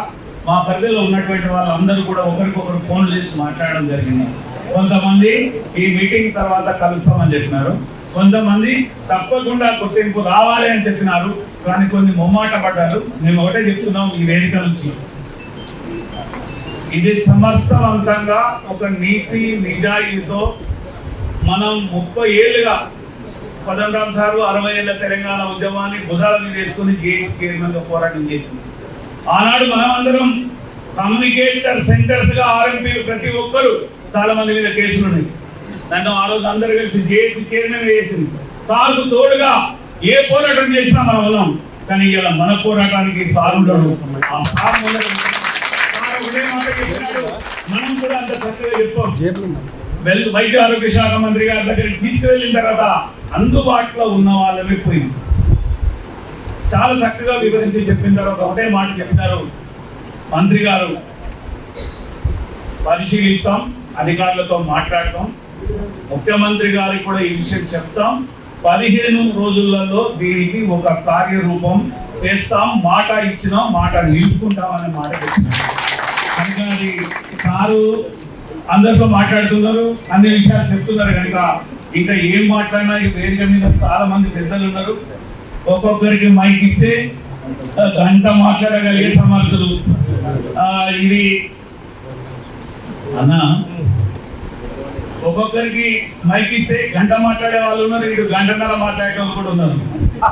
మా పరిధిలో ఉన్నటువంటి వాళ్ళందరూ కూడా ఒకరికొకరు ఫోన్లు చేసి మాట్లాడడం జరిగింది. కొంతమంది ఈ మీటింగ్ తర్వాత కలుస్తామని చెప్పినారు, కొంతమంది తప్పకుండా గుర్తింపు రావాలి అని చెప్పినారు, కానీ కొన్ని మొమ్మాట పడ్డారు. మేము ఒకటే చెప్తున్నాం ఈ వేదిక నుంచి, ఇది సమర్థవంతంగా ఒక నీతి నిజాయితీతో మనం 30 ఏళ్ళుగా కోదండరామ్ సారు 60 ఏళ్ల తెలంగాణ ఉద్యమాన్ని భుజాల మీద వేసుకుని జేఏసీ చైర్మన్ గా పోరాటం చేసింది. ఆనాడు మనం అందరం కమ్యూనికేటర్ సెంటర్స్ గా ఆర్ఎంపీలు ప్రతి ఒక్కరు చాలా మంది మీద కేసులు ఉన్నాయి. నన్ను ఆ రోజు అందరు కలిసి జేఏసీ చైర్మన్ వేసింది. సార్కు తోడుగా ఏ పోరాటం చేసినా మనం ఉన్నాం. కానీ ఇలా మన పోరాటానికి సార్ ఉండడు. ఆ సార్ ఒకే మాట చెప్పినాడు, మనం కూడా అంత చక్కగా చెప్పాం. వైద్య ఆరోగ్య శాఖ మంత్రి గారి దగ్గరికి తీసుకువెళ్ళిన తర్వాత అందుబాటులో ఉన్న వాళ్ళని పోయింది. చాలా చక్కగా వివరించి చెప్పిన తర్వాత ఒకటే మాట చెప్పినారు మంత్రి గారు, పరిశీలిస్తాం, అధికారులతో మాట్లాడతాం, ముఖ్యమంత్రి గారికి కూడా ఈ విషయం చెప్తాం, 15 రోజులలో దీనికి ఒక కార్యరూపం చేస్తాం, మాట ఇచ్చినాం, మాట నిలుపుకుంటాం అనే మాట చెప్పినాం. కనుక అది సారు అందరితో మాట్లాడుతున్నారు, అన్ని విషయాలు చెప్తున్నారు కనుక ఇంకా ఏం మాట్లాడినా ఈ వేదిక మీద చాలా మంది పెద్దలు ఉన్నారు. ఒక్కొక్కరికి మైక్ ఇస్తే గంట మాట్లాడగలిగే సమర్థులు. ఇది అన్న ఒక్కొక్కరికి మైక్ ఇస్తే గంట మాట్లాడే వాళ్ళు ఉన్నారు, ఇటు గంటన్నర మాట్లాడే వాళ్ళు కూడా ఉన్నారు.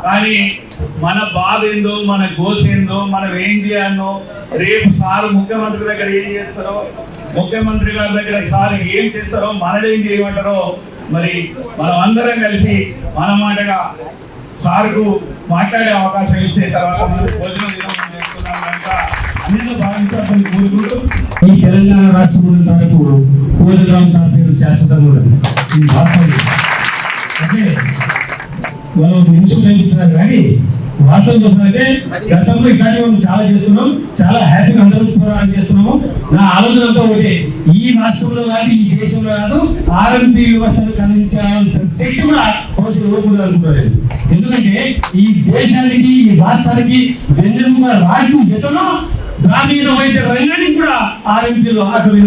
కానీ మన బాధ ఏందో, మన గోస ఏందో, మనం ఏం చేయాలో, రేపు సార్ ముఖ్యమంత్రి దగ్గర ఏం చేస్తారో, ముఖ్యమంత్రి గారి దగ్గర సార్ ఏం చేస్తారో, మనదేం చేయమంటారో, మరి మనం అందరం కలిసి మన మాటగా సార్కు మాట్లాడే అవకాశం ఇస్తే తర్వాత మనం భోజనం చేస్తున్నాం కనుక అన్నిలో భావించాలని కోరుకుంటూ ఈ తెలంగాణ రాష్ట్రం వరకు కోదండరామ్ సార్ పేరు శాశ్వతంగా ఉన్నది. అంటే మనం నిమిషం కనిపిస్తున్నారు కానీ వాస్తవం చెప్పాలంటే గతంలో ఇట్లాంటి మనం చాలా చేస్తున్నాం, చాలా హ్యాపీగా అందరూ పోరాటం చేస్తున్నాము. నా ఆలోచన అంతా ఒకటే, ఈ రాష్ట్రంలో కాదు, ఈ దేశంలో కాదు, ఆర్ఎంపీ వ్యవస్థను కలిగించాల్సిన శక్తి కూడా బహుశా యువకుడు అనుకుంటారు. ఎందుకంటే ఈ దేశానికి, ఈ రాష్ట్రానికి వెన్నెముక రాజు ఎటనో గ్రామీణ వైద్య రంగానికి కూడా ఆర్ఎంపీలో ఆకలి.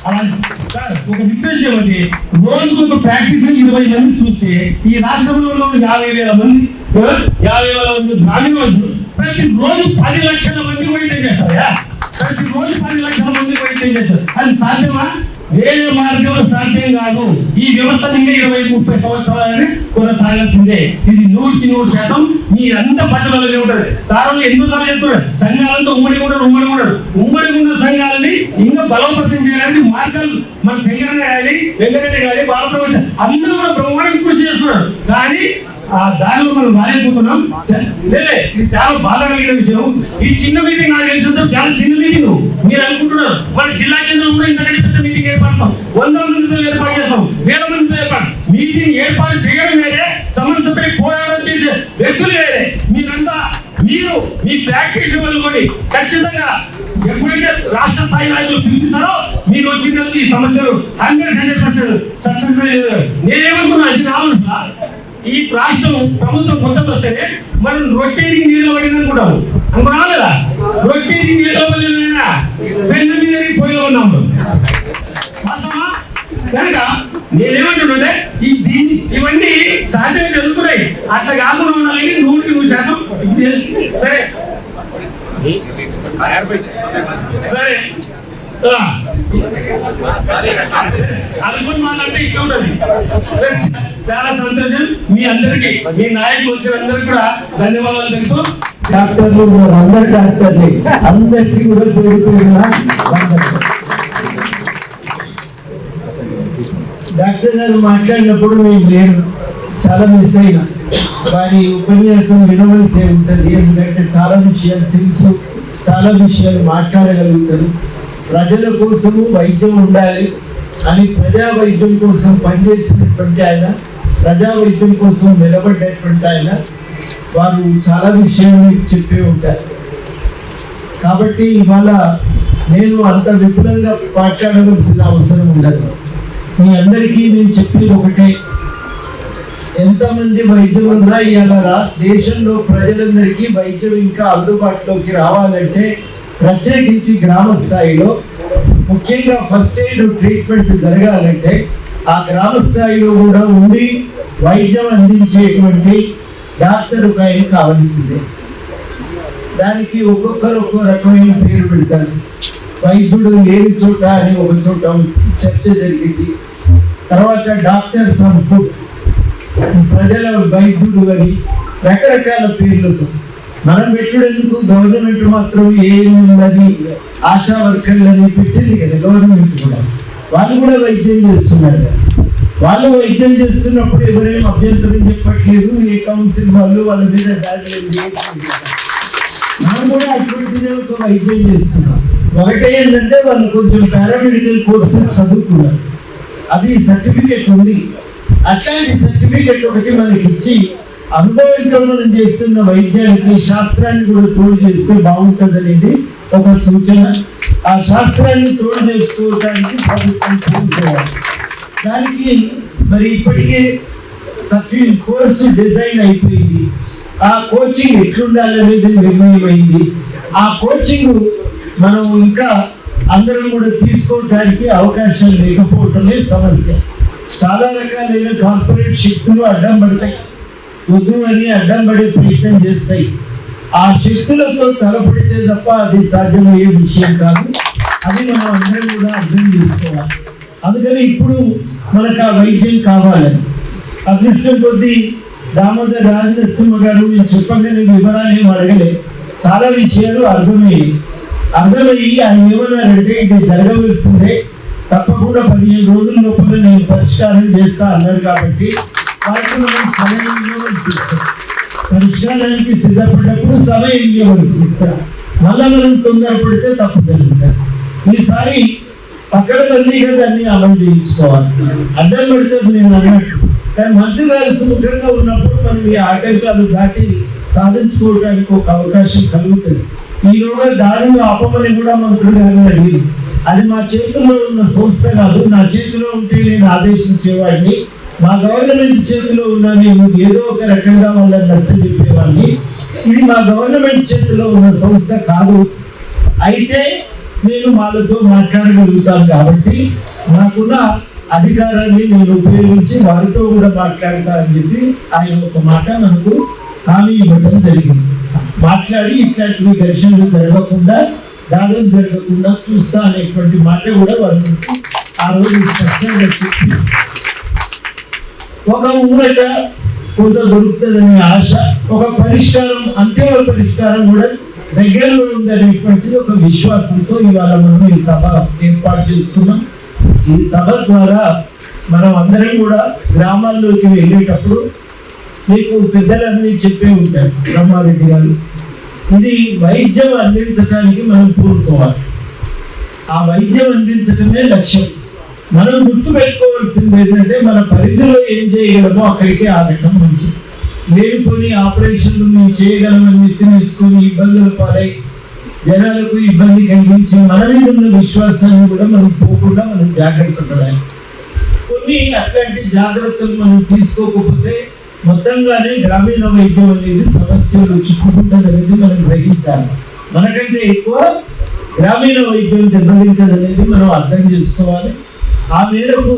అలాంటి సార్ ఒక రిక్వెస్ట్ చేయండి, రోజుకు ఒక ప్రాక్టీస్ 20 మంది చూస్తే ఈ రాష్ట్రంలో 50,000 మంది, 50,000 మంది గ్రామీణ వైద్యులు ప్రతి రోజు 10 లక్షల మంది వైద్యం చేస్తారా? ప్రతి రోజు 10 లక్షల మంది వైద్యం చేస్తారు. అది సాధ్యమా? వేరే మార్గంలో సాధ్యం కాదు. ఈ వ్యవస్థ ఇంకా 20-30 సంవత్సరాలని కొనసాగాల్సిందే. ఇది 100% మీ అంత పట్టుదలనే ఉంటుంది. సార్లు ఎందుకు సార్లు చెప్తున్నారు, సంఘాలతో ఉమ్మడి ఉన్న సంఘాలని ఇంకా బలోపేతం చేయడానికి మార్గాలు మన శంకరన్న కానీ వెంకటరెడ్డి కానీ బాలప్రభు అందరూ కూడా బ్రహ్మాండంగా కృషి చేస్తున్నారు. కానీ ఆ దారిలో మనం బాధైపోతున్నాం. ఇది చాలా బాధ కలిగిన విషయం. ఈ చిన్న మీటింగ్ నాకు తెలిసినంత చాలా చిన్న మీటింగ్ మీరు అనుకుంటున్నారు. మన జిల్లా కేంద్రంలో కూడా ఇంతకంటే పెద్ద మీటింగ్ ఏర్పడతాం, 100 మందితో ఏర్పాటు చేస్తాం, 1000 మందితో ఏర్పాటు. మీటింగ్ ఏర్పాటు చేయడం వేరే, సమస్యపై పోరాటం చేసే వ్యక్తులు వేరే. మీరు మీ ప్రాక్టీస్ వదులుకొని ఖచ్చితంగా ఎప్పుడైతే రాష్ట్ర స్థాయి నాయకులు పిలిపిస్తారో మీరు వచ్చిన ఈ సమస్యలు 100% సక్సెస్. నేనేమనుకున్నా, ఇది రావచ్చు. ఈ రాష్ట్రం ప్రభుత్వం కొత్తగా వస్తేనే మనం రొట్టెకి నీళ్ళు పడింది అనుకున్నాం లేదా? రొట్టెకి నీళ్ళు పడినా పెన్ను మీద పోయిలో ఉన్నాము కనుక నేనేమంటున్నా, ఇవన్నీ సహజంగా జరుగుతున్నాయి. అట్లా కాకుండా ఉండాలని 100% సరే సరే అనుకుని మాట్లాడితే ఇట్లా ఉంటది. చాలా సంతోషం. మీ అందరికి, మీ నాయకులు వచ్చిన అందరికి కూడా ధన్యవాదాలు తెలుసు. డాక్టర్లు అందరు డాక్టర్లే, అందరికీ కూడా పేరు డాక్టర్ గారు మాట్లాడినప్పుడు నేను లేను, చాలా మిస్ అయినా. వారి ఉపన్యాసం వినవలసి ఉంటుంది. ఎందుకంటే చాలా విషయాలు తెలుసు, చాలా విషయాలు మాట్లాడగలుగుతారు. ప్రజల కోసము వైద్యం ఉండాలి అని ప్రజా వైద్యం కోసం పనిచేసినటువంటి ఆయన, ప్రజా వైద్యం కోసం నిలబడ్డటువంటి ఆయన, వారు చాలా విషయాలు చెప్పే ఉంటారు. కాబట్టి ఇవాళ నేను అంత విపులంగా మాట్లాడవలసిన అవసరం ఉండదు. మీ అందరికీ నేను చెప్పేది ఒకటే, ఎంతమంది వైద్యులు ఉన్నా ఇవాళ దేశంలో ప్రజలందరికీ వైద్యం ఇంకా అందుబాటులోకి రావాలంటే ప్రత్యేకించి గ్రామ స్థాయిలో ముఖ్యంగా ఫస్ట్ ఎయిడ్ ట్రీట్మెంట్ జరగాలంటే ఆ గ్రామ స్థాయిలో కూడా ఉండి వైద్యం అందించేటువంటి డాక్టర్ ఒక ఆయన కావాల్సిందే. దానికి ఒక్కొక్కరు ఒక్కో రకమైన పేరు పెడతారు. వైద్యుడు లేని చోట అని ఒక చోట చర్చ జరిగింది. తర్వాత డాక్టర్స్ ఆన్ ఫుట్, ప్రజల వైద్యుడు అని రకరకాల పేర్లతో మనం పెట్టుడెందుకు? గవర్నమెంట్ మాత్రం ఏముందని ఆశా వర్కర్లని పెట్టింది కదా గవర్నమెంట్ కూడా. వాళ్ళు కూడా వైద్యం చేస్తున్నారు. వాళ్ళు వైద్యం చేస్తున్నప్పుడు ఎవరేం అభ్యంతరం చెప్పట్లేదు. ఏ కౌన్సిల్ వాళ్ళు వాళ్ళ మీద దాడి మనం కూడా అటువంటి ఒక వైద్యం చేస్తున్నాం. ఒకటే ఏంటంటే వాళ్ళు కొంచెం పారామెడికల్ కోర్సెస్ చదువుకున్నారు, అది సర్టిఫికేట్ ఉంది. అట్లాంటి సర్టిఫికేట్ ఒకటి మనకి ఇచ్చి అనుభవంతో మనం చేస్తున్న వైద్యానికి శాస్త్రాన్ని కూడా తోడు చేస్తే బాగుంటుంది అనేది ఒక సూచన. ఆ శాస్త్రాన్ని తోడు చేసుకోవడానికి ప్రభుత్వం చూసుకోవాలి. దానికి మరి ఇప్పటికే కోర్సు డిజైన్ అయిపోయింది. ఆ కోచింగ్ ఎట్లుండాలనేది నిర్ణయమైంది. ఆ కోచింగ్ మనం ఇంకా అందరం కూడా తీసుకోవడానికి అవకాశం లేకపోవటమే సమస్య. చాలా రకాలైన కార్పొరేట్ శక్తులు అడ్డం పడతాయి, వద్దు అని అడ్డం పడే ప్రయత్నం చేస్తాయి. ఆ శక్తులతో తలపడితే తప్ప అది సాధ్యమయ్యే విషయం కాదు. అది మనం అందరం కూడా అర్థం చేసుకోవాలి. అందుకని ఇప్పుడు మనకు ఆ వైద్యం కావాలని అదృష్టం కొద్దీ దామోదర్ రాజనరసింహ గారు నేను చెప్పగానే వివరాలు ఏం అడగలే, చాలా విషయాలు అర్థమయ్యి ఆయన ఏమన్నారంటే ఇది జరగవలసిందే, తప్పకుండా 15 రోజుల లోపల నేను పరిష్కారం చేస్తా అన్నారు. కాబట్టి వారికి మనం సమయం ఇవ్వవలసి ఇస్తాం. పరిష్కారానికి సిద్ధపడ్డప్పుడు సమయం ఇవ్వవలసి ఇస్తాం. మళ్ళా మనం తొందరపడితే తప్పు జరుగుతుంది. ఈసారి పక్కన బందీగా దాన్ని అమలు చేయించుకోవాలి. అడ్డం పడుతుంది నేను అన్నట్టు, కానీ మంత్రి గారు సుముఖంగా ఉన్నప్పుడు మనం ఈ ఆటంకాలు దాటి సాధించుకోవడానికి ఒక అవకాశం కలుగుతుంది. ఈలోగా దాడులు ఆపమని కూడా మంత్రులు గారు అడిగింది. అది మా చేతిలో ఉన్న సంస్థ కాదు, నా చేతిలో ఉంటే నేను ఆదేశించేవాడిని. మా గవర్నమెంట్ చేతిలో ఉన్న నేను ఏదో ఒక రకంగా వాళ్ళని నచ్చజెప్పేవాడిని. ఇది మా గవర్నమెంట్ చేతిలో ఉన్న సంస్థ కాదు. అయితే నేను వాళ్ళతో మాట్లాడగలుగుతాను కాబట్టి నాకున్న అధికారాన్ని నేను ఉపయోగించి వారితో కూడా మాట్లాడతా అని చెప్పి ఆయన ఒక మాట మనకు హామీ ఇవ్వడం జరిగింది. మాట్లాడి ఇట్లాంటివి ఘర్షణలు జరగకుండా, దాడులు జరగకుండా చూస్తా అనేటువంటి మాట కూడా వారు ఆ రోజు స్పష్టంగా చెప్పి ఒక ఊరట కొంత దొరుకుతుందనే ఆశ, ఒక పరిష్కారం, అంతిమ పరిష్కారం కూడా దగ్గరలో ఉందనేటువంటిది ఒక విశ్వాసంతో ఇవాళ మనం ఈ సభ ఏర్పాటు చేస్తున్నాం. ఈ సభ ద్వారా మనం అందరం కూడా గ్రామాల్లోకి వెళ్ళేటప్పుడు మీకు పెద్దలన్నీ చెప్పే ఉంటారు బ్రహ్మారెడ్డి గారు, ఇది వైద్యం అందించడానికి మనం కోరుకోవాలి. ఆ వైద్యం అందించడమే లక్ష్యం. మనం గుర్తు పెట్టుకోవాల్సింది ఏంటంటే మన పరిధిలో ఏం చేయగలమో అక్కడికే ఆగటం మంచిది. లేనిపోని ఆపరేషన్లు మేము చేయగలమని ఎత్తినేసుకొని ఇబ్బందులు పాలై జనాలకు ఇబ్బంది కలిగించి మన మీద ఉన్న విశ్వాసాన్ని కూడా మనం పోకుండా మనం జాగ్రత్త పడాలి. కొన్ని అట్లాంటి జాగ్రత్తలు మనం తీసుకోకపోతే మొత్తంగానే గ్రామీణ వైద్యం అనేది సమస్యలు చిక్కుకుంటుంది అనేది మనం గ్రహించాలి. మనకంటే ఎక్కువ గ్రామీణ వైద్యం దెబ్బతింటది అనేది మనం అర్థం చేసుకోవాలి. ఆ మేరకు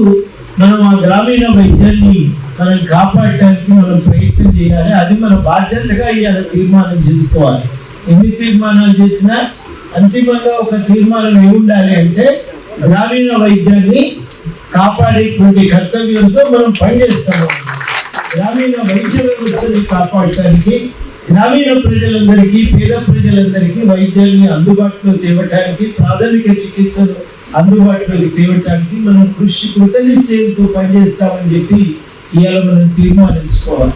మనం ఆ గ్రామీణ వైద్యాన్ని మనం కాపాడటానికి మనం ప్రయత్నం చేయాలి. అది మన బాధ్యతగా ఇవాళ తీర్మానం చేసుకోవాలి. ఎన్ని తీర్మానాలు చేసినా అంతిమంగా ఒక తీర్మానం ఏముండాలి అంటే గ్రామీణ వైద్యాన్ని కాపాడేటువంటి కర్తవ్యంతో మనం పనిచేస్తాము. గ్రామీణ వైద్య వ్యవస్థని కాపాడటానికి గ్రామీణ ప్రజలందరికీ, పేద ప్రజలందరికీ వైద్యాన్ని అందుబాటులో తేవటానికి, ప్రాథమిక చికిత్సను అందుబాటులోకి తేవటానికి మనం కృతనిశ్చయంతో పనిచేస్తామని చెప్పి ఇవాళ మనం తీర్మానించుకోవాలి.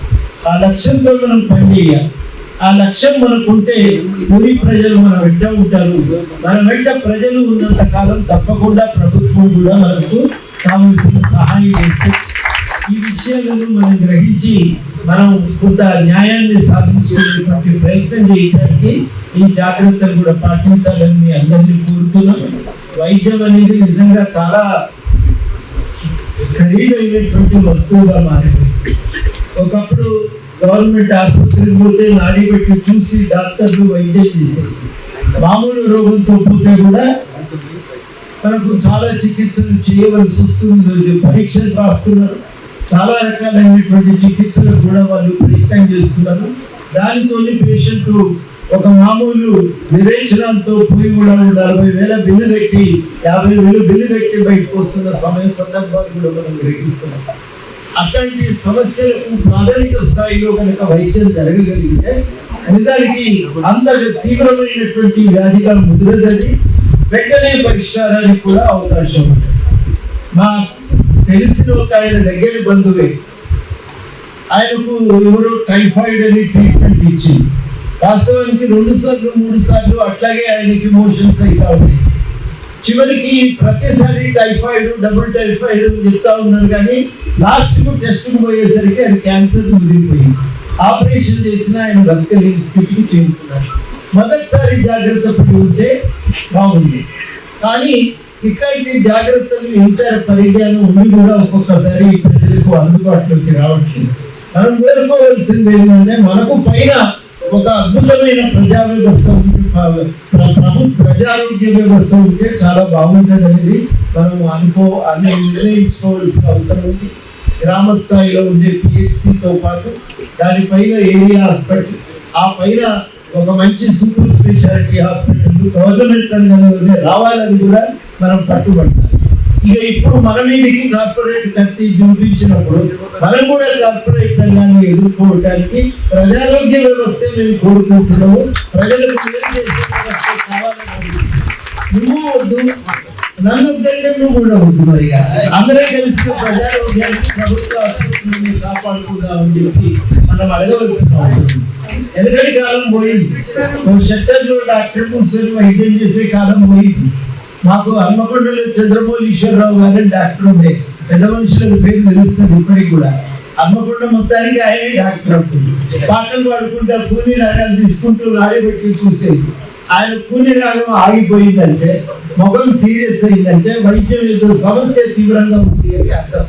ఆ లక్ష్యంతో మనం పనిచేయాలి. ఆ లక్ష్యం మనకుంటే ఊరి ప్రజలు మన వెంట ఉంటారు. మన వెంట ప్రజలు ఉన్నంత కాలం తప్పకుండా ప్రభుత్వం కూడా మనకు కావలసిన సహాయం చేస్తే ఈ విషయాలను మనం గ్రహించి మనం కొంత న్యాయాన్ని సాధించుకునేటువంటి ప్రయత్నం చేయడానికి ఈ జాగ్రత్తలు కూడా పాటించాలని మీ అందరినీ కోరుతున్నాం. వైద్యం అనేది నిజంగా చాలా ఖరీదైనటువంటి వస్తువుగా మారింది. ఒకప్పుడు గవర్నమెంట్ ఆసుపత్రికి పోతే నాడి పెట్టి చూసి డాక్టర్లు వైద్యం చేసేది. మామూలు రోగంతో పోతే కూడా మనకు చాలా చికిత్సలు చేయవలసి వస్తుంది. పరీక్షలు రాస్తున్నారు, చాలా రకాలైనటువంటి చికిత్సలు కూడా వాళ్ళు ప్రయత్నం చేస్తున్నారు. దానితో పేషెంట్ ఒక మామూలు విరేచనాలతో పోయి కూడా 40,000 బిల్లు కట్టి 50,000 బిల్లు కట్టి బయటకు వస్తున్న సందర్భాలు కూడా మనం గ్రహిస్తున్నాం. అట్లాంటి సమస్యలకు ప్రాథమిక స్థాయిలో కనుక వైద్యం జరగగలిగితే నిజానికి అంత తీవ్రమైనటువంటి వ్యాధిగా ముదిరదని వెంటనే పరిష్కారానికి కూడా అవకాశం ఉంది. మా తెలిసిన ఒక ఆయన దగ్గర బంధువే, ఆయనకు ఎవరో టైఫాయిడ్ అని ట్రీట్మెంట్ ఇచ్చింది. వాస్తవానికి 2 సార్లు 3 సార్లు అట్లాగే ఆయనకి మోషన్స్ అవుతా ఉన్నాయి. చివరికి ప్రతిసారి టైఫాయిడ్, డబుల్ టైఫాయిడ్ చెప్తా ఉన్నారు. కానీ లాస్ట్ కు టెస్ట్ పోయేసరికి అది క్యాన్సర్ ముదిరిపోయింది. ఆపరేషన్ చేసిన ఆయన బతకలేని స్థితికి చేరుకున్నారు. మొదటిసారి జాగ్రత్త పడి ఉంటే బాగుంది. కానీ ఇట్లాంటి జాగ్రత్తలు ఇంత పరిజ్ఞానం ఉండి కూడా ఒక్కొక్కసారి ప్రజలకు అందుబాటులోకి రావట్లేదు. మనం కోరుకోవాల్సింది ఏంటంటే మనకు పైన ఒక అద్భుతమైన ప్రజా వ్యవస్థ ఉంటే, ప్రజారోగ్య వ్యవస్థ ఉంటే చాలా బాగుంటుంది అనేది మనం నిర్ణయించుకోవాల్సిన అవసరం ఉంది. గ్రామ స్థాయిలో ఉండే పిహెచ్సితో పాటు దానిపైన ఏరియా హాస్పిటల్, ఆ పైన ఒక మంచి సూపర్ స్పెషాలిటీ హాస్పిటల్ గవర్నమెంట్ రంగంలోనే రావాలని కూడా మనం పట్టుబట్టాలి. ఇక ఇప్పుడు మన మీదకి కార్పొరేట్ కత్తి చూపించినప్పుడు మనం కూడా కార్పొరేట్ రంగాన్ని ఎదుర్కోవటానికి ప్రజారోగ్య వ్యవస్థ మేము కోరుకుంటున్నాము. ప్రజలకు కావాలని నువ్వు వద్దు, నన్ను వద్దంటే నువ్వు కూడా వద్దు. మరి అందరం కలిసి ప్రజారోగ్యాన్ని ప్రభుత్వ ఆసుపత్రులను కాపాడుకుందామని చెప్పి మనం అడగవలసిన అవసరం. ఎనకటి కాలం పోయింది. షట్టర్లో డాక్టర్ కూర్చొని వైద్యం చేసే కాలం పోయింది. మాకు హన్మకొండలో చంద్రమౌళీశ్వరరావు గారు డాక్టర్ ఉండే, పెద్ద మనుషులకు పేరు తెలుస్తుంది ఇప్పటికి కూడా. హన్మకొండ మొత్తానికి ఆయనే డాక్టర్ అవుతుంది. పాటలు పాడుకుంటా కూని రాగాలు తీసుకుంటూ రాడబెట్టి చూసేది. ఆయన కూని రాగం ఆగిపోయిందంటే, ముఖం సీరియస్ అయిందంటే వైద్యం ఏదో సమస్య తీవ్రంగా ఉంది అని అర్థం.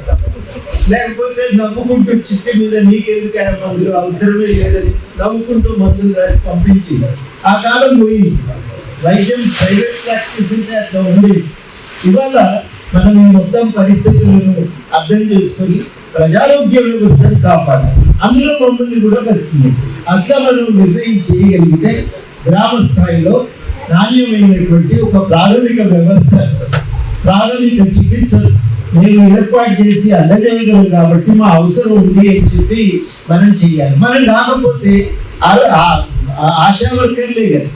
లేకపోతే నవ్వుకుంటూ చిట్టి మీద నీకెందుకు ఆయన మందులు అవసరమే లేదని నవ్వుకుంటూ మందులు రాసి పంపించి ఆ కాలం పోయింది. వైద్యం ప్రైవేట్ ప్రాక్టీస్ అంటే అట్లా ఉంది. ఇవాళ మనం ఈ మొత్తం పరిస్థితులను అర్థం చేసుకొని ప్రజారోగ్య వ్యవస్థను కాపాడాలి. అందులో మమ్మల్ని కూడా కలుపుతుంది. అట్లా మనం నిర్ణయం చేయగలిగితే గ్రామ స్థాయిలో నాణ్యమైనటువంటి ఒక ప్రాథమిక వ్యవస్థ ప్రాథమిక చికిత్స మేము ఏర్పాటు చేసి అందజేయగలం కాబట్టి మా అవసరం ఉంది అని చెప్పి మనం చెయ్యాలి. మనం కాకపోతే ఆశా వర్కర్లే కదా,